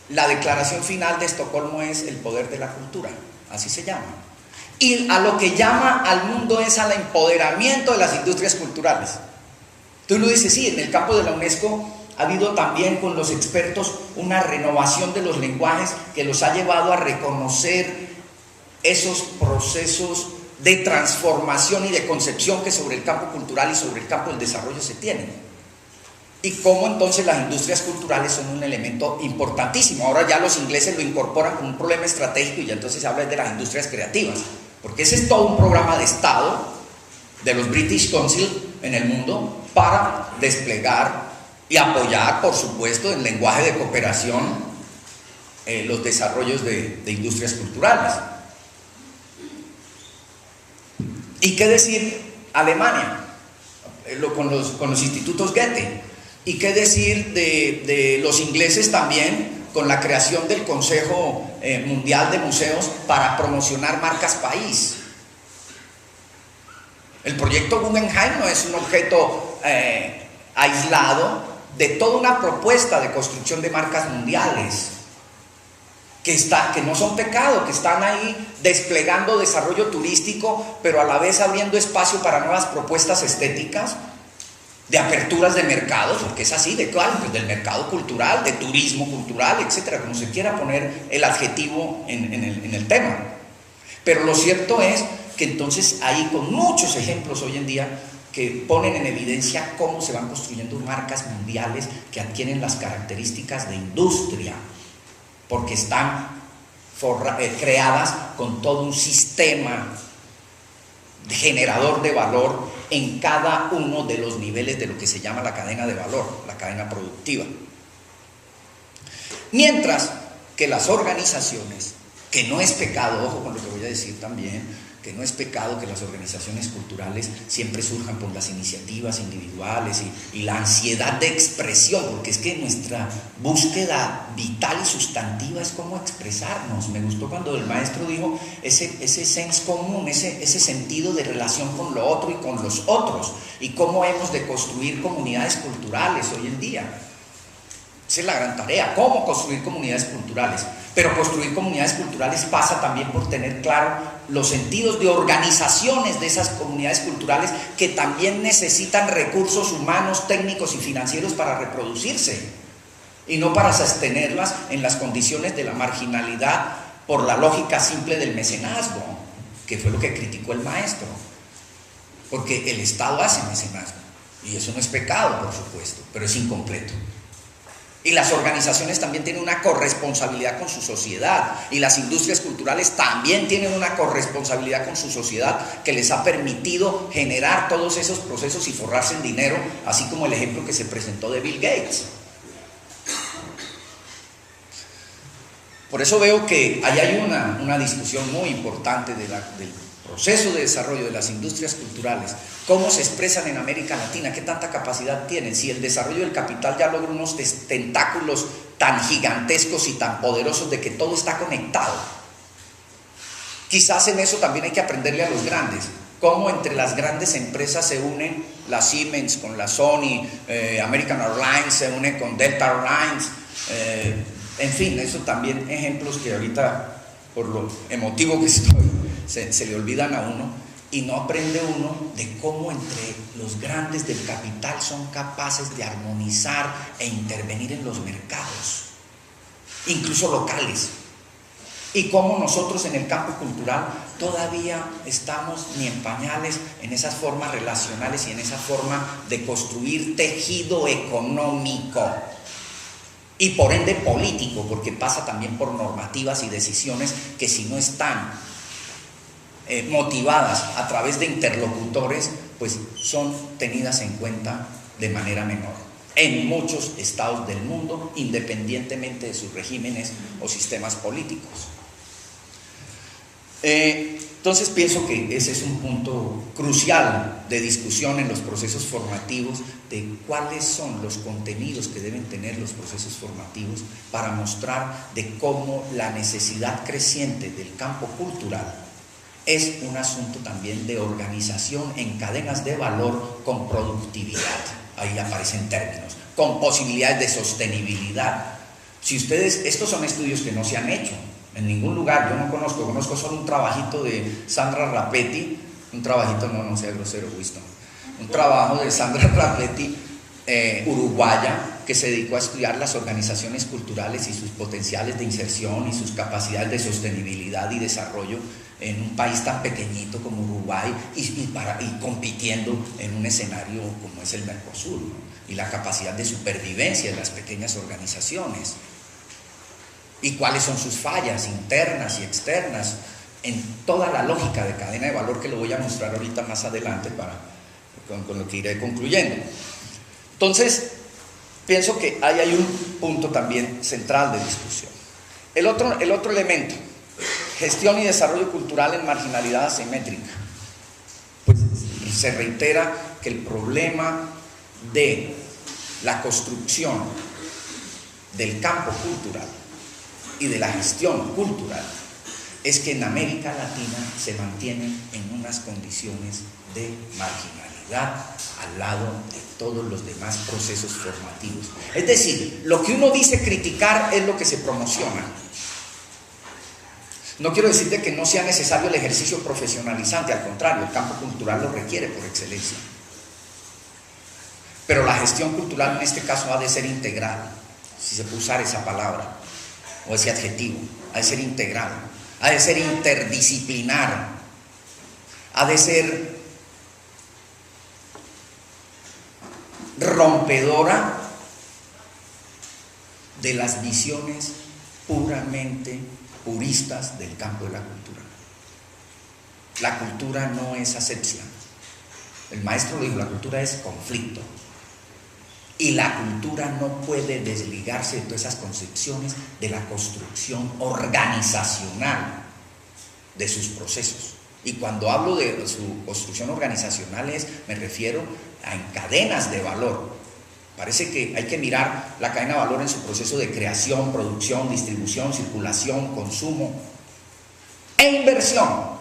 la declaración final de Estocolmo es el poder de la cultura, así se llama. Y a lo que llama al mundo es al empoderamiento de las industrias culturales. Tú lo dices, sí, en el campo de la UNESCO ha habido también con los expertos una renovación de los lenguajes que los ha llevado a reconocer esos procesos de transformación y de concepción que sobre el campo cultural y sobre el campo del desarrollo se tienen. Y cómo entonces las industrias culturales son un elemento importantísimo. Ahora ya los ingleses lo incorporan como un problema estratégico y ya entonces se habla de las industrias creativas, porque ese es todo un programa de Estado de los British Council en el mundo para desplegar y apoyar, por supuesto, en lenguaje de cooperación los desarrollos de industrias culturales. ¿Y qué decir Alemania? Con los institutos Goethe. ¿Y qué decir de los ingleses también con la creación del Consejo Mundial de Museos para promocionar marcas país? El proyecto Guggenheim no es un objeto aislado de toda una propuesta de construcción de marcas mundiales que no son pecado, que están ahí desplegando desarrollo turístico, pero a la vez abriendo espacio para nuevas propuestas estéticas, de aperturas de mercados, porque es así, de claro, pues del mercado cultural, de turismo cultural, etcétera, como se quiera poner el adjetivo en el tema. Pero lo cierto es que entonces hay con muchos ejemplos hoy en día que ponen en evidencia cómo se van construyendo marcas mundiales que adquieren las características de industria, porque están creadas con todo un sistema generador de valor en cada uno de los niveles de lo que se llama la cadena de valor, la cadena productiva. Mientras que las organizaciones, que no es pecado, ojo con lo que voy a decir también, que no es pecado que las organizaciones culturales siempre surjan por las iniciativas individuales y la ansiedad de expresión, porque es que nuestra búsqueda vital y sustantiva es cómo expresarnos. Me gustó cuando el maestro dijo ese sense común, ese sentido de relación con lo otro y con los otros, y cómo hemos de construir comunidades culturales hoy en día. Esa es la gran tarea, cómo construir comunidades culturales. Pero construir comunidades culturales pasa también por tener claro los sentidos de organizaciones de esas comunidades culturales que también necesitan recursos humanos, técnicos y financieros para reproducirse y no para sostenerlas en las condiciones de la marginalidad por la lógica simple del mecenazgo, que fue lo que criticó el maestro, porque el Estado hace mecenazgo y eso no es pecado, por supuesto, pero es incompleto. Y las organizaciones también tienen una corresponsabilidad con su sociedad, y las industrias culturales también tienen una corresponsabilidad con su sociedad que les ha permitido generar todos esos procesos y forrarse en dinero, así como el ejemplo que se presentó de Bill Gates. Por eso veo que ahí hay una discusión muy importante del proceso de desarrollo de las industrias culturales, cómo se expresan en América Latina, qué tanta capacidad tienen, si el desarrollo del capital ya logra unos tentáculos tan gigantescos y tan poderosos de que todo está conectado. Quizás en eso también hay que aprenderle a los grandes, cómo entre las grandes empresas se unen la Siemens con la Sony, American Airlines se une con Delta Airlines, en fin, eso también ejemplos que ahorita por lo emotivo que estoy se le olvidan a uno, y no aprende uno de cómo entre los grandes del capital son capaces de armonizar e intervenir en los mercados, incluso locales, y cómo nosotros en el campo cultural todavía estamos ni en pañales en esas formas relacionales y en esa forma de construir tejido económico y por ende político, porque pasa también por normativas y decisiones que si no están motivadas a través de interlocutores, pues son tenidas en cuenta de manera menor en muchos estados del mundo, independientemente de sus regímenes o sistemas políticos. Entonces pienso que ese es un punto crucial de discusión en los procesos formativos, de cuáles son los contenidos que deben tener los procesos formativos para mostrar de cómo la necesidad creciente del campo cultural es un asunto también de organización en cadenas de valor con productividad. Ahí aparecen términos, con posibilidades de sostenibilidad. Si ustedes, estos son estudios que no se han hecho en ningún lugar, yo no conozco solo un trabajito de Sandra Rapetti, un trabajito, no sea grosero, Winston, un trabajo de Sandra Rapetti, uruguaya, que se dedicó a estudiar las organizaciones culturales y sus potenciales de inserción y sus capacidades de sostenibilidad y desarrollo en un país tan pequeñito como Uruguay y compitiendo en un escenario como es el Mercosur, ¿no? Y la capacidad de supervivencia de las pequeñas organizaciones y cuáles son sus fallas internas y externas en toda la lógica de cadena de valor, que lo voy a mostrar ahorita más adelante con lo que iré concluyendo. Entonces pienso que ahí hay un punto también central de discusión. El otro elemento, gestión y desarrollo cultural en marginalidad asimétrica. Pues se reitera que el problema de la construcción del campo cultural y de la gestión cultural es que en América Latina se mantienen en unas condiciones de marginalidad al lado de todos los demás procesos formativos. Es decir, lo que uno dice criticar es lo que se promociona. No quiero decirte que no sea necesario el ejercicio profesionalizante, al contrario, el campo cultural lo requiere por excelencia. Pero la gestión cultural en este caso ha de ser integral, si se puede usar esa palabra o ese adjetivo, ha de ser integral, ha de ser interdisciplinar, ha de ser rompedora de las visiones puramente puristas del campo de la cultura. La cultura no es asepsia. El maestro lo dijo, la cultura es conflicto. Y la cultura no puede desligarse de todas esas concepciones de la construcción organizacional de sus procesos. Y cuando hablo de su construcción organizacional me refiero a cadenas de valor. Parece que hay que mirar la cadena de valor en su proceso de creación, producción, distribución, circulación, consumo e inversión.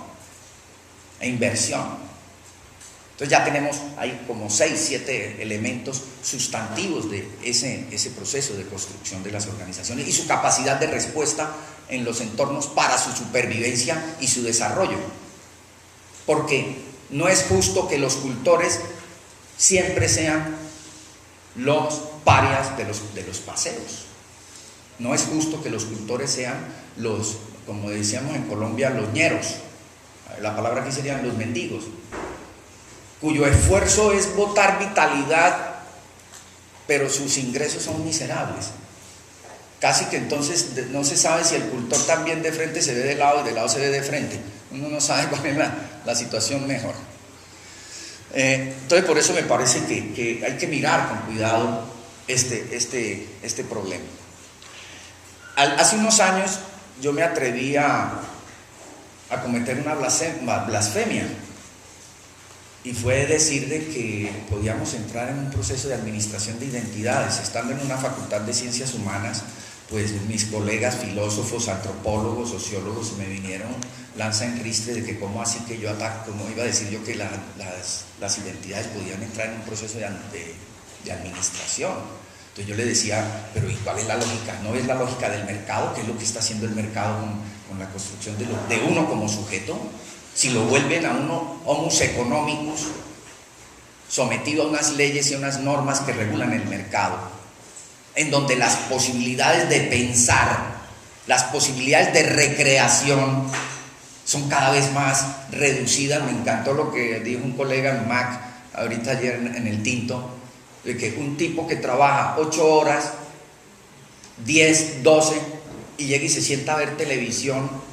Entonces ya tenemos ahí como 6, 7 elementos sustantivos de ese proceso de construcción de las organizaciones y su capacidad de respuesta en los entornos para su supervivencia y su desarrollo. Porque no es justo que los cultores siempre sean los parias de los paseos. No es justo que los cultores sean los, como decíamos en Colombia, los ñeros. La palabra aquí serían los mendigos, cuyo esfuerzo es botar vitalidad, pero sus ingresos son miserables. casi que entonces no se sabe si el cultor también de frente se ve de lado y de lado se ve de frente. Uno no sabe cuál es la situación mejor. Entonces por eso me parece que hay que mirar con cuidado este problema. Hace unos años yo me atreví a cometer una blasfemia, y fue decir de que podíamos entrar en un proceso de administración de identidades. Estando en una facultad de ciencias humanas, pues mis colegas filósofos, antropólogos, sociólogos me vinieron lanza en ristre de que cómo así que yo cómo iba a decir yo que las identidades podían entrar en un proceso de administración. Entonces yo le decía, pero ¿y cuál es la lógica? ¿No es la lógica del mercado? ¿Qué es lo que está haciendo el mercado con la construcción de uno como sujeto? Si lo vuelven a uno homus economicus, sometido a unas leyes y a unas normas que regulan el mercado, en donde las posibilidades de pensar, las posibilidades de recreación son cada vez más reducidas. Me encantó lo que dijo un colega en Mac ahorita ayer en el Tinto, de que un tipo que trabaja 8 horas, 10, 12, y llega y se sienta a ver televisión,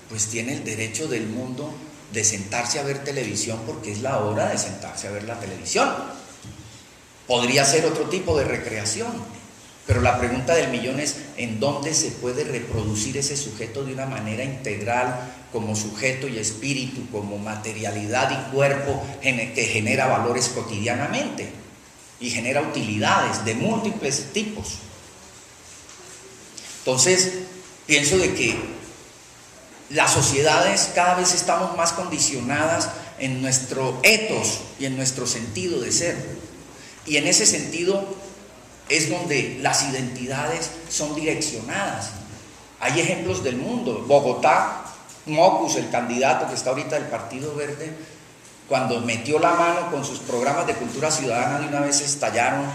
pues tiene el derecho del mundo de sentarse a ver televisión, porque es la hora de sentarse a ver la televisión. Podría ser otro tipo de recreación, pero la pregunta del millón es: ¿en dónde se puede reproducir ese sujeto de una manera integral, como sujeto y espíritu, como materialidad y cuerpo, que genera valores cotidianamente y genera utilidades de múltiples tipos? Entonces, pienso de que las sociedades cada vez estamos más condicionadas en nuestro ethos y en nuestro sentido de ser. Y en ese sentido es donde las identidades son direccionadas. Hay ejemplos del mundo. Bogotá, Mocus, el candidato que está ahorita del Partido Verde, cuando metió la mano con sus programas de cultura ciudadana, de una vez estallaron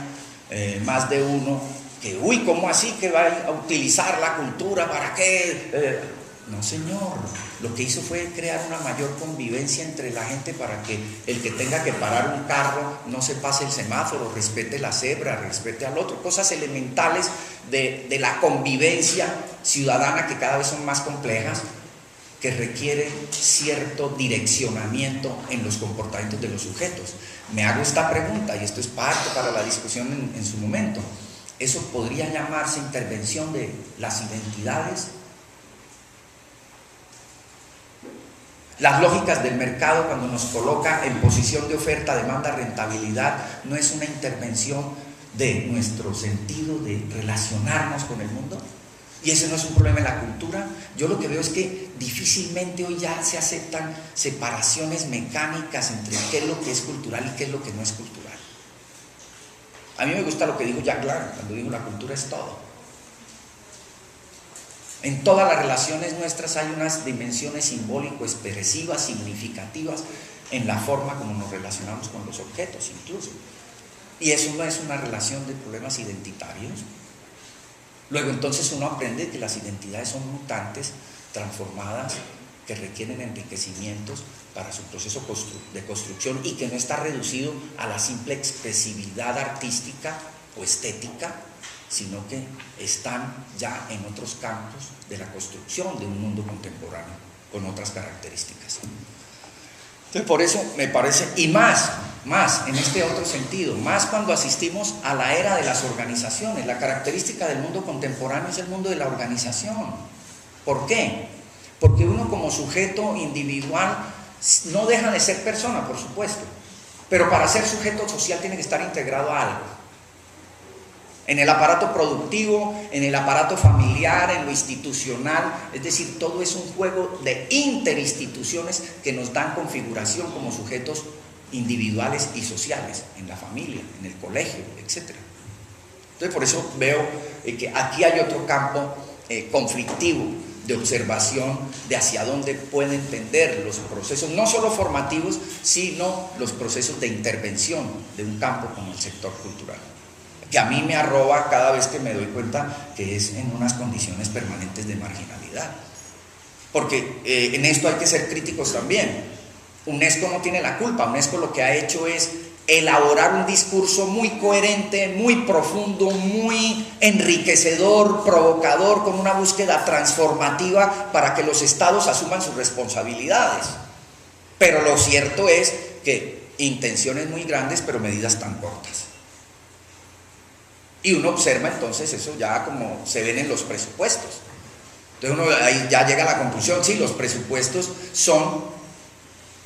más de uno, que uy, ¿cómo así que va a utilizar la cultura? ¿Para qué? No, señor, lo que hizo fue crear una mayor convivencia entre la gente para que el que tenga que parar un carro no se pase el semáforo, respete la cebra, respete al otro, cosas elementales de la convivencia ciudadana que cada vez son más complejas, que requieren cierto direccionamiento en los comportamientos de los sujetos. Me hago esta pregunta, y esto es parte para la discusión en su momento: ¿eso podría llamarse intervención de las identidades? Las lógicas del mercado, cuando nos coloca en posición de oferta, demanda, rentabilidad, no es una intervención de nuestro sentido de relacionarnos con el mundo. Y ese no es un problema en la cultura. Yo lo que veo es que difícilmente hoy ya se aceptan separaciones mecánicas entre qué es lo que es cultural y qué es lo que no es cultural. A mí me gusta lo que dijo Jack Lang cuando dijo: la cultura es todo. En todas las relaciones nuestras hay unas dimensiones simbólico-expresivas, significativas, en la forma como nos relacionamos con los objetos incluso. Y eso no es una relación de problemas identitarios. Luego entonces uno aprende que las identidades son mutantes, transformadas, que requieren enriquecimientos para su proceso de construcción, y que no está reducido a la simple expresividad artística o estética, sino que están ya en otros campos de la construcción de un mundo contemporáneo con otras características. Entonces, por eso me parece, y más en este otro sentido, más cuando asistimos a la era de las organizaciones. La característica del mundo contemporáneo es el mundo de la organización. ¿Por qué? Porque uno como sujeto individual no deja de ser persona, por supuesto, pero para ser sujeto social tiene que estar integrado a algo. En el aparato productivo, en el aparato familiar, en lo institucional, es decir, todo es un juego de interinstituciones que nos dan configuración como sujetos individuales y sociales, en la familia, en el colegio, etc. Entonces, por eso veo que aquí hay otro campo conflictivo de observación de hacia dónde pueden tender los procesos, no solo formativos, sino los procesos de intervención de un campo como el sector cultural, que a mí me arroba cada vez que me doy cuenta que es en unas condiciones permanentes de marginalidad. Porque en esto hay que ser críticos también. UNESCO no tiene la culpa. UNESCO lo que ha hecho es elaborar un discurso muy coherente, muy profundo, muy enriquecedor, provocador, con una búsqueda transformativa para que los estados asuman sus responsabilidades. Pero lo cierto es que intenciones muy grandes, pero medidas tan cortas. Y uno observa entonces eso ya como se ven en los presupuestos. Entonces uno ahí ya llega a la conclusión, sí, los presupuestos son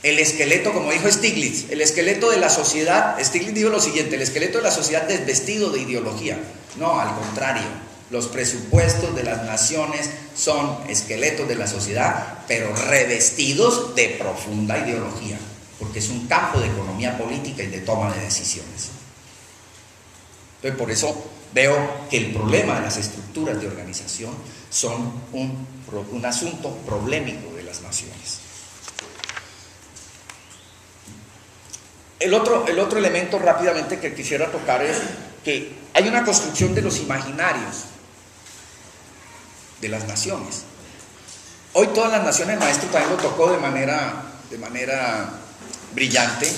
el esqueleto, como dijo Stiglitz, el esqueleto de la sociedad. Stiglitz dijo lo siguiente: el esqueleto de la sociedad desvestido de ideología. No, al contrario, los presupuestos de las naciones son esqueletos de la sociedad, pero revestidos de profunda ideología, porque es un campo de economía política y de toma de decisiones. Entonces, por eso veo que el problema de las estructuras de organización son un asunto problemático de las naciones. El otro elemento rápidamente que quisiera tocar es que hay una construcción de los imaginarios de las naciones. Hoy todas las naciones, el maestro también lo tocó de manera brillante.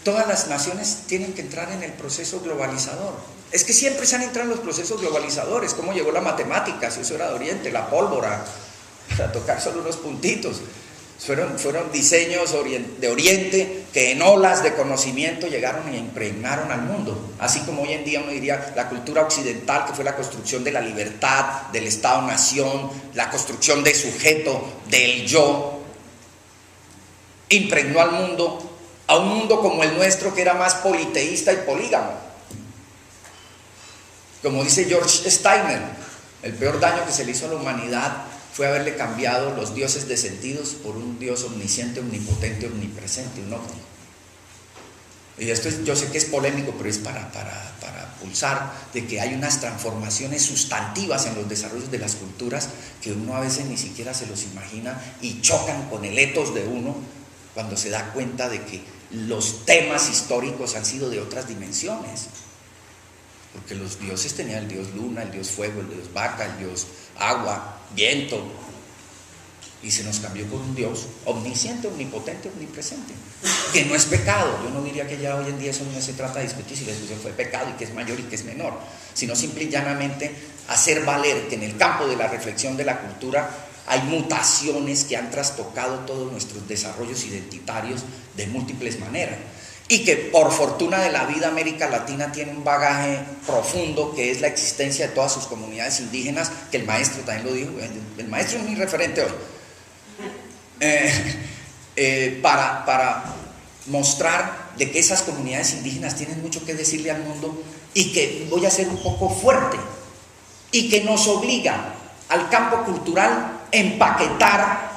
Todas las naciones tienen que entrar en el proceso globalizador. Es que siempre se han entrado en los procesos globalizadores. ¿Cómo llegó la matemática? Si eso era de Oriente, la pólvora, para tocar solo unos puntitos. Fueron diseños de Oriente que en olas de conocimiento llegaron e impregnaron al mundo. Así como hoy en día uno diría la cultura occidental, que fue la construcción de la libertad, del Estado-nación, la construcción de sujeto, del yo, impregnó al mundo, a un mundo como el nuestro, que era más politeísta y polígamo. Como dice George Steiner, el peor daño que se le hizo a la humanidad fue haberle cambiado los dioses de sentidos por un Dios omnisciente, omnipotente, omnipresente, un ovni. Y esto yo sé que es polémico, pero es para pulsar de que hay unas transformaciones sustantivas en los desarrollos de las culturas que uno a veces ni siquiera se los imagina y chocan con el etos de uno cuando se da cuenta de que los temas históricos han sido de otras dimensiones. Porque los dioses tenían el dios luna, el dios fuego, el dios vaca, el dios agua, viento, y se nos cambió por un Dios omnisciente, omnipotente, omnipresente, que no es pecado. Yo no diría que ya hoy en día eso no se trata de discutir si la discusión fue pecado y que es mayor y que es menor, sino simple y llanamente hacer valer que en el campo de la reflexión de la cultura hay mutaciones que han trastocado todos nuestros desarrollos identitarios de múltiples maneras. Y que por fortuna de la vida América Latina tiene un bagaje profundo que es la existencia de todas sus comunidades indígenas, que el maestro también lo dijo, el maestro es mi referente hoy, para mostrar de que esas comunidades indígenas tienen mucho que decirle al mundo y que voy a ser un poco fuerte y que nos obliga al campo cultural a empaquetar.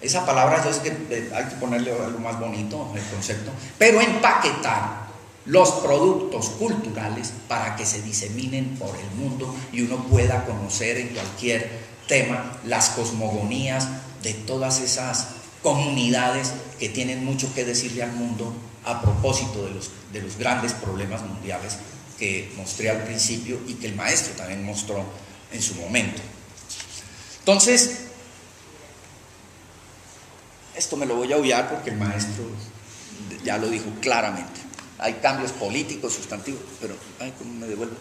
Esa palabra yo sé que hay que ponerle algo más bonito, el concepto, pero empaquetar los productos culturales para que se diseminen por el mundo y uno pueda conocer en cualquier tema las cosmogonías de todas esas comunidades que tienen mucho que decirle al mundo a propósito de los grandes problemas mundiales que mostré al principio y que el maestro también mostró en su momento. Entonces, esto me lo voy a obviar porque el maestro ya lo dijo claramente. Hay cambios políticos, sustantivos, pero, ay, ¿cómo me devuelvo?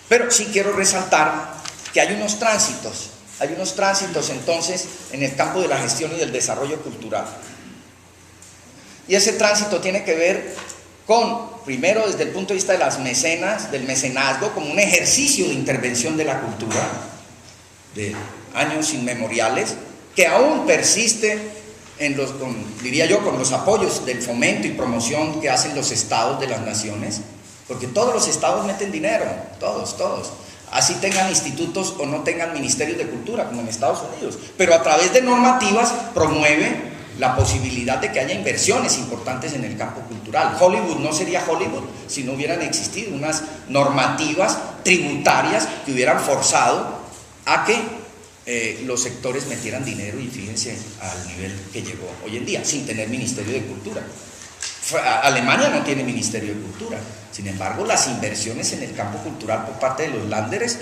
Pero sí quiero resaltar que hay unos tránsitos entonces en el campo de la gestión y del desarrollo cultural. Y ese tránsito tiene que ver con, primero, desde el punto de vista de las mecenas, del mecenazgo, como un ejercicio de intervención de la cultura de años inmemoriales, que aún persiste diría yo, con los apoyos del fomento y promoción que hacen los estados de las naciones, porque todos los estados meten dinero, todos, así tengan institutos o no tengan ministerios de cultura, como en Estados Unidos, pero a través de normativas promueve la posibilidad de que haya inversiones importantes en el campo cultural. Hollywood no sería Hollywood si no hubieran existido unas normativas tributarias que hubieran forzado a que los sectores metieran dinero, y fíjense al nivel que llegó hoy en día, sin tener Ministerio de Cultura. Alemania no tiene Ministerio de Cultura, sin embargo las inversiones en el campo cultural por parte de los lánderes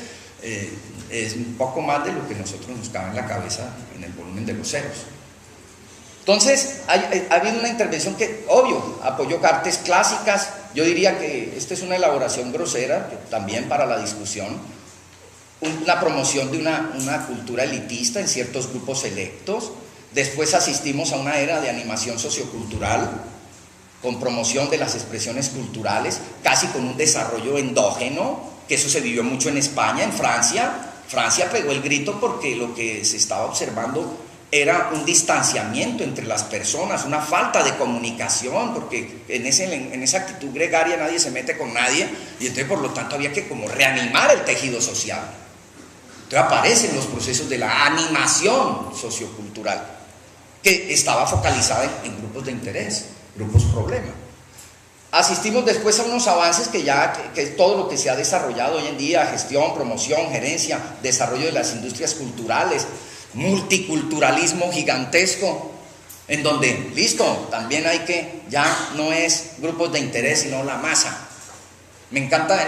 es un poco más de lo que nosotros nos cabe en la cabeza en el volumen de los ceros. Entonces, ha habido una intervención que, obvio, apoyó artes clásicas. Yo diría que esta es una elaboración grosera, también para la discusión, una promoción de una cultura elitista en ciertos grupos selectos. Después asistimos a una era de animación sociocultural, con promoción de las expresiones culturales, casi con un desarrollo endógeno, que eso se vivió mucho en España, en Francia. Francia pegó el grito porque lo que se estaba observando era un distanciamiento entre las personas, una falta de comunicación, porque en esa actitud gregaria nadie se mete con nadie, y entonces por lo tanto había que como reanimar el tejido social. Entonces aparecen los procesos de la animación sociocultural, que estaba focalizada en grupos de interés, grupos problema. Asistimos después a unos avances que es todo lo que se ha desarrollado hoy en día: gestión, promoción, gerencia, desarrollo de las industrias culturales, multiculturalismo gigantesco, en donde, listo, también hay que, ya no es grupos de interés, sino la masa. Me encanta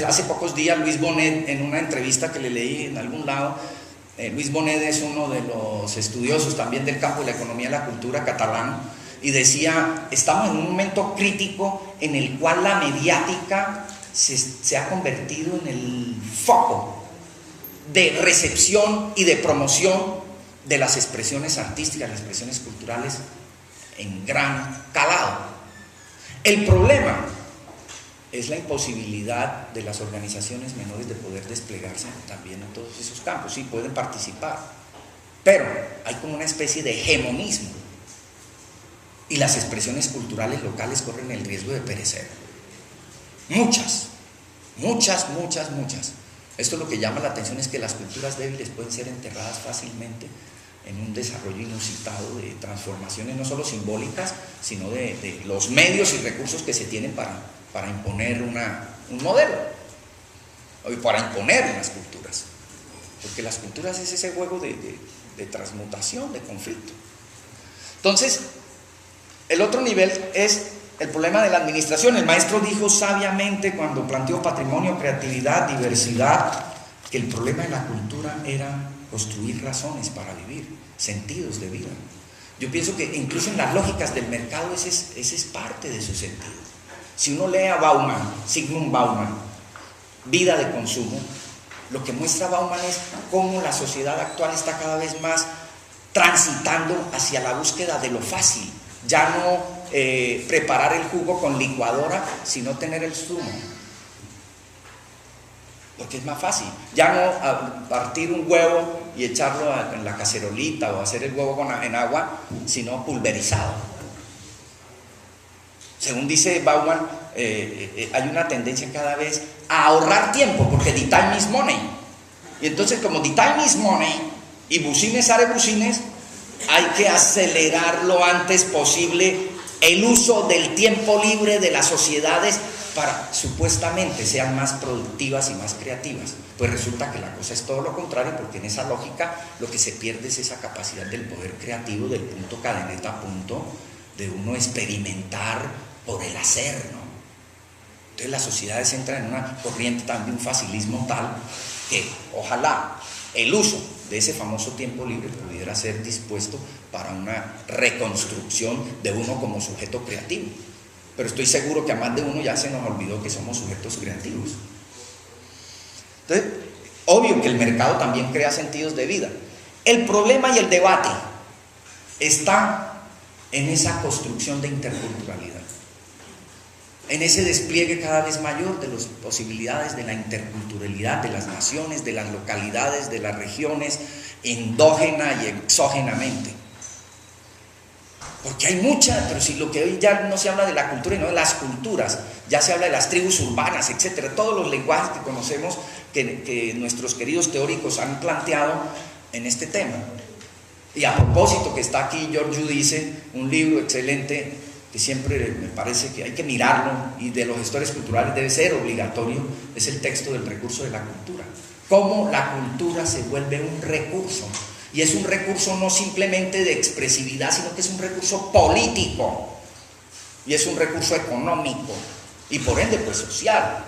hace pocos días Luis Bonet, en una entrevista que le leí en algún lado, Luis Bonet es uno de los estudiosos también del campo de la economía y la cultura catalán, y decía, estamos en un momento crítico en el cual la mediática se ha convertido en el foco de recepción y de promoción de las expresiones artísticas, las expresiones culturales en gran calado. El problema es la imposibilidad de las organizaciones menores de poder desplegarse también en todos esos campos. Sí, pueden participar, pero hay como una especie de hegemonismo, y las expresiones culturales locales corren el riesgo de perecer. Muchas. Esto lo que llama la atención es que las culturas débiles pueden ser enterradas fácilmente en un desarrollo inusitado de transformaciones no solo simbólicas, sino de los medios y recursos que se tienen para imponer un modelo, o para imponer unas culturas. Porque las culturas es ese juego de transmutación, de conflicto. Entonces, el otro nivel es el problema de la administración. El maestro dijo sabiamente cuando planteó patrimonio, creatividad, diversidad, que el problema de la cultura era construir razones para vivir, sentidos de vida. Yo pienso que incluso en las lógicas del mercado ese es parte de su sentido. Si uno lee a Bauman, Zygmunt Bauman, Vida de consumo, lo que muestra Bauman es cómo la sociedad actual está cada vez más transitando hacia la búsqueda de lo fácil. Ya no preparar el jugo con licuadora, sino tener el zumo, porque es más fácil. Ya no partir un huevo y echarlo en la cacerolita, o hacer el huevo en agua, sino pulverizado. Según dice Bauman, hay una tendencia cada vez a ahorrar tiempo, porque the time is money. Y entonces, como the time is money y bucines are bucines, hay que acelerar lo antes posible el uso del tiempo libre de las sociedades para supuestamente sean más productivas y más creativas. Pues resulta que la cosa es todo lo contrario, porque en esa lógica lo que se pierde es esa capacidad del poder creativo, del punto cadeneta a punto, de uno experimentar por el hacer, ¿no? Entonces las sociedades entran en una corriente también de un facilismo tal que ojalá el uso de ese famoso tiempo libre pudiera ser dispuesto para una reconstrucción de uno como sujeto creativo. Pero estoy seguro que a más de uno ya se nos olvidó que somos sujetos creativos. Entonces, obvio que el mercado también crea sentidos de vida. El problema y el debate está en esa construcción de interculturalidad, en ese despliegue cada vez mayor de las posibilidades de la interculturalidad de las naciones, de las localidades, de las regiones, endógena y exógenamente. Porque hay muchas, pero si lo que hoy ya no se habla de la cultura y no de las culturas, ya se habla de las tribus urbanas, etcétera, todos los lenguajes que conocemos que nuestros queridos teóricos han planteado en este tema. Y a propósito que está aquí George Giudice, un libro excelente que siempre me parece que hay que mirarlo, y de los gestores culturales debe ser obligatorio, es el texto del recurso de la cultura. Cómo la cultura se vuelve un recurso, y es un recurso no simplemente de expresividad, sino que es un recurso político, y es un recurso económico, y por ende pues social.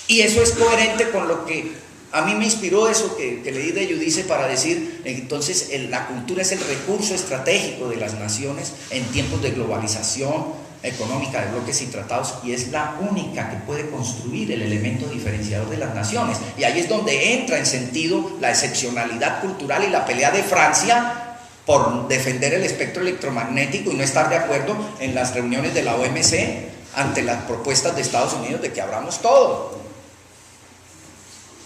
Y eso es coherente con lo que A mí me inspiró eso que leí de Giudice para decir, entonces la cultura es el recurso estratégico de las naciones en tiempos de globalización económica, de bloques y tratados, y es la única que puede construir el elemento diferenciador de las naciones. Y ahí es donde entra en sentido la excepcionalidad cultural y la pelea de Francia por defender el espectro electromagnético y no estar de acuerdo en las reuniones de la OMC ante las propuestas de Estados Unidos de que abramos todo.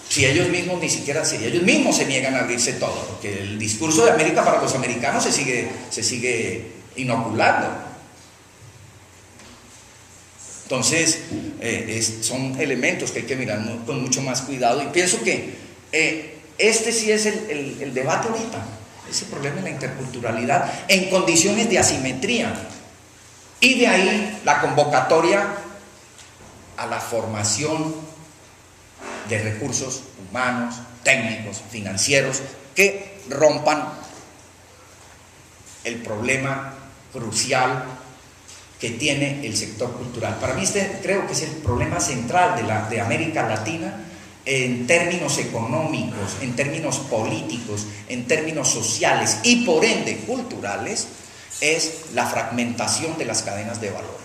Si ellos mismos se niegan a abrirse todo, porque el discurso de América para los americanos se sigue inoculando. Entonces, son elementos que hay que mirar con mucho más cuidado, y pienso que este sí es el debate ahorita, ese problema de la interculturalidad en condiciones de asimetría, y de ahí la convocatoria a la formación de recursos humanos, técnicos, financieros, que rompan el problema crucial que tiene el sector cultural. Para mí creo que es el problema central de América Latina en términos económicos, en términos políticos, en términos sociales y por ende culturales, es la fragmentación de las cadenas de valor.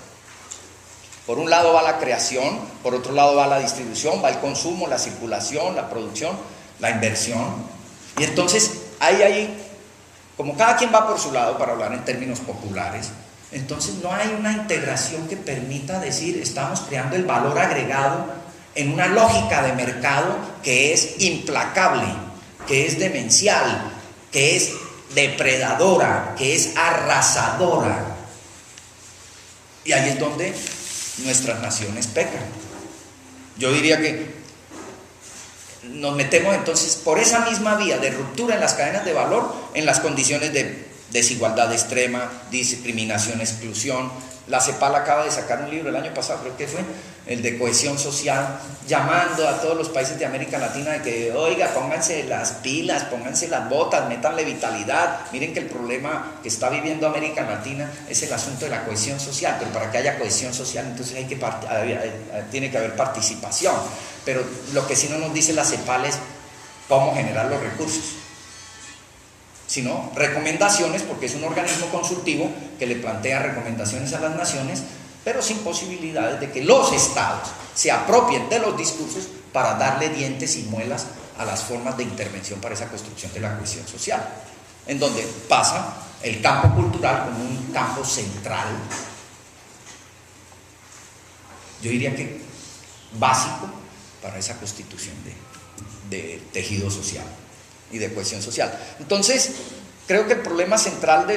Por un lado va la creación, por otro lado va la distribución, va el consumo, la circulación, la producción, la inversión. Y entonces ahí, como cada quien va por su lado, para hablar en términos populares, entonces no hay una integración que permita decir estamos creando el valor agregado en una lógica de mercado que es implacable, que es demencial, que es depredadora, que es arrasadora. Y ahí es donde nuestras naciones pecan. Yo diría que nos metemos entonces por esa misma vía de ruptura en las cadenas de valor, en las condiciones de desigualdad extrema, discriminación, exclusión. La CEPAL acaba de sacar un libro el año pasado, creo que fue, el de cohesión social, llamando a todos los países de América Latina de que, oiga, pónganse las pilas, pónganse las botas, métanle vitalidad. Miren que el problema que está viviendo América Latina es el asunto de la cohesión social, pero para que haya cohesión social entonces tiene que haber participación. Pero lo que sí no nos dice la CEPAL es cómo generar los recursos, sino recomendaciones, porque es un organismo consultivo que le plantea recomendaciones a las naciones, pero sin posibilidades de que los estados se apropien de los discursos para darle dientes y muelas a las formas de intervención para esa construcción de la cohesión social, en donde pasa el campo cultural como un campo central, yo diría que básico para esa constitución de tejido social y de cohesión social. Entonces, creo que el problema central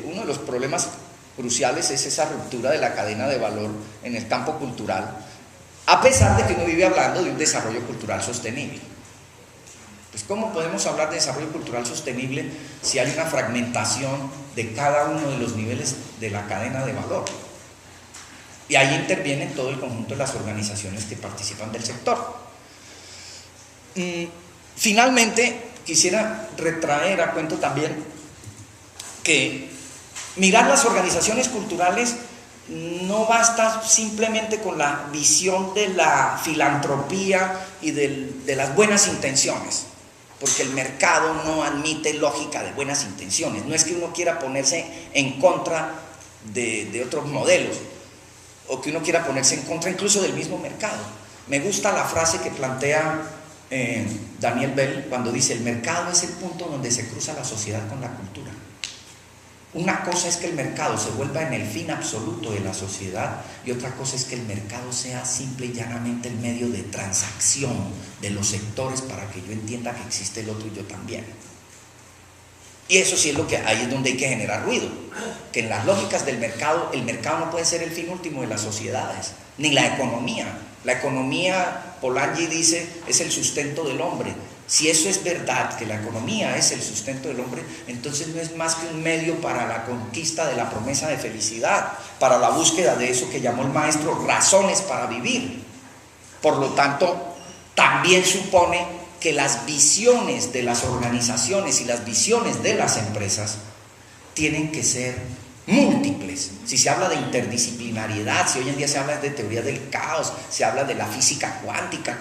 uno de los problemas cruciales es esa ruptura de la cadena de valor en el campo cultural, a pesar de que uno vive hablando de un desarrollo cultural sostenible. Pues, ¿cómo podemos hablar de desarrollo cultural sostenible si hay una fragmentación de cada uno de los niveles de la cadena de valor? Y ahí interviene todo el conjunto de las organizaciones que participan del sector. Finalmente, quisiera retraer a cuento también que mirar las organizaciones culturales no basta simplemente con la visión de la filantropía y de las buenas intenciones, porque el mercado no admite lógica de buenas intenciones. No es que uno quiera ponerse en contra de otros modelos, o que uno quiera ponerse en contra incluso del mismo mercado. Me gusta la frase que plantea Daniel Bell cuando dice: el mercado es el punto donde se cruza la sociedad con la cultura. Una cosa es que el mercado se vuelva en el fin absoluto de la sociedad, y otra cosa es que el mercado sea simple y llanamente el medio de transacción de los sectores para que yo entienda que existe el otro y yo también. Y eso sí es lo que ahí es donde hay que generar ruido, que en las lógicas del mercado, el mercado no puede ser el fin último de las sociedades, ni la economía. La economía, Polanyi dice, es el sustento del hombre. Si eso es verdad, que la economía es el sustento del hombre, entonces no es más que un medio para la conquista de la promesa de felicidad, para la búsqueda de eso que llamó el maestro razones para vivir. Por lo tanto, también supone que las visiones de las organizaciones y las visiones de las empresas tienen que ser múltiples. Si se habla de interdisciplinariedad, si hoy en día se habla de teoría del caos, se habla de la física cuántica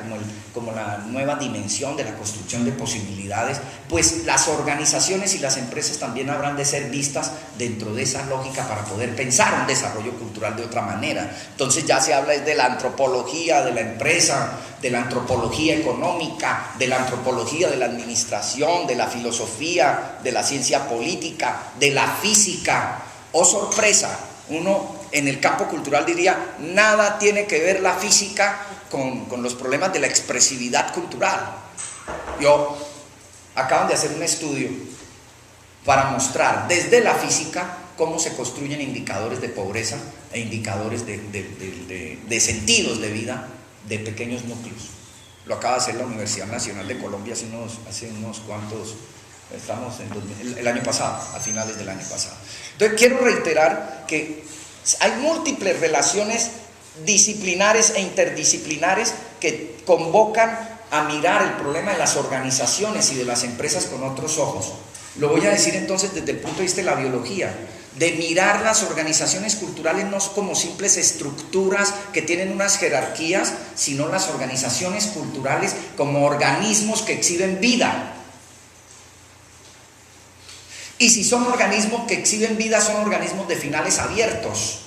como la nueva dimensión de la construcción de posibilidades, pues las organizaciones y las empresas también habrán de ser vistas dentro de esa lógica para poder pensar un desarrollo cultural de otra manera. Entonces ya se habla de la antropología de la empresa, de la antropología económica, de la antropología de la administración, de la filosofía, de la ciencia política, de la física. Oh sorpresa, uno en el campo cultural diría, nada tiene que ver la física con los problemas de la expresividad cultural. Acaban de hacer un estudio para mostrar desde la física cómo se construyen indicadores de pobreza e indicadores de sentidos de vida de pequeños núcleos. Lo acaba de hacer la Universidad Nacional de Colombia hace unos cuantos, estamos en el año pasado, a finales del año pasado. Entonces quiero reiterar que hay múltiples relaciones disciplinares e interdisciplinares que convocan a mirar el problema de las organizaciones y de las empresas con otros ojos. Lo voy a decir entonces desde el punto de vista de la biología, de mirar las organizaciones culturales no como simples estructuras que tienen unas jerarquías, sino las organizaciones culturales como organismos que exhiben vida. Y si son organismos que exhiben vida, son organismos de finales abiertos.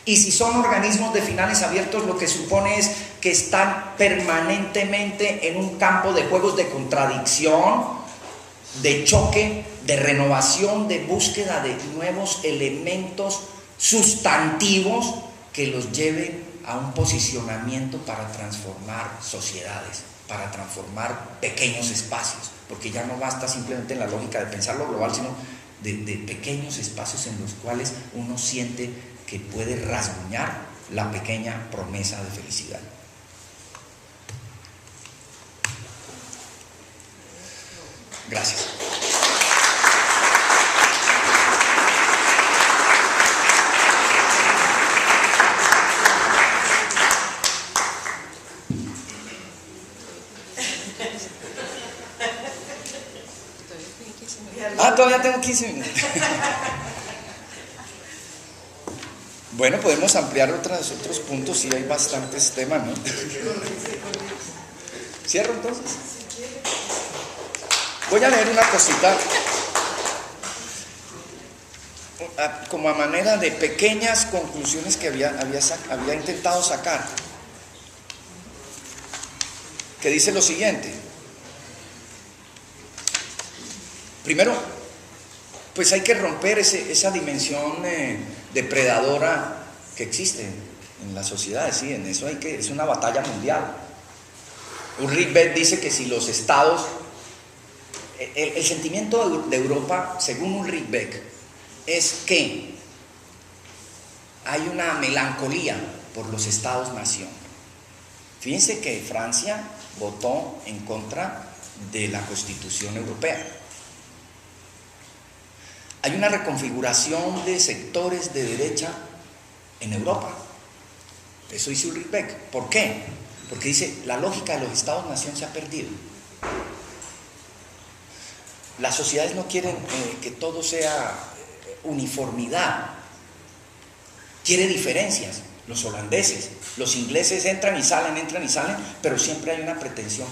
Y si son organismos de finales abiertos, lo que supone es que están permanentemente en un campo de juegos de contradicción, de choque, de renovación, de búsqueda de nuevos elementos sustantivos que los lleven a un posicionamiento para transformar sociedades, para transformar pequeños espacios, porque ya no basta simplemente en la lógica de pensar lo global, sino de pequeños espacios en los cuales uno siente que puede rasguñar la pequeña promesa de felicidad. Gracias. Todavía tengo 15 minutos. Bueno, podemos ampliar otros puntos si hay bastantes temas, ¿no? ¿Cierro entonces? Voy a leer una cosita como a manera de pequeñas conclusiones que había intentado sacar, que dice lo siguiente. Primero, pues hay que romper esa dimensión depredadora que existe en las sociedades, sí, en eso es una batalla mundial. Ulrich Beck dice que si los estados, el sentimiento de Europa, según Ulrich Beck, es que hay una melancolía por los estados-nación. Fíjense que Francia votó en contra de la Constitución Europea. Hay una reconfiguración de sectores de derecha en Europa. Eso dice Ulrich Beck. ¿Por qué? Porque dice, la lógica de los estados-nación se ha perdido. Las sociedades no quieren que todo sea uniformidad. Quiere diferencias. Los holandeses, los ingleses entran y salen, pero siempre hay una pretensión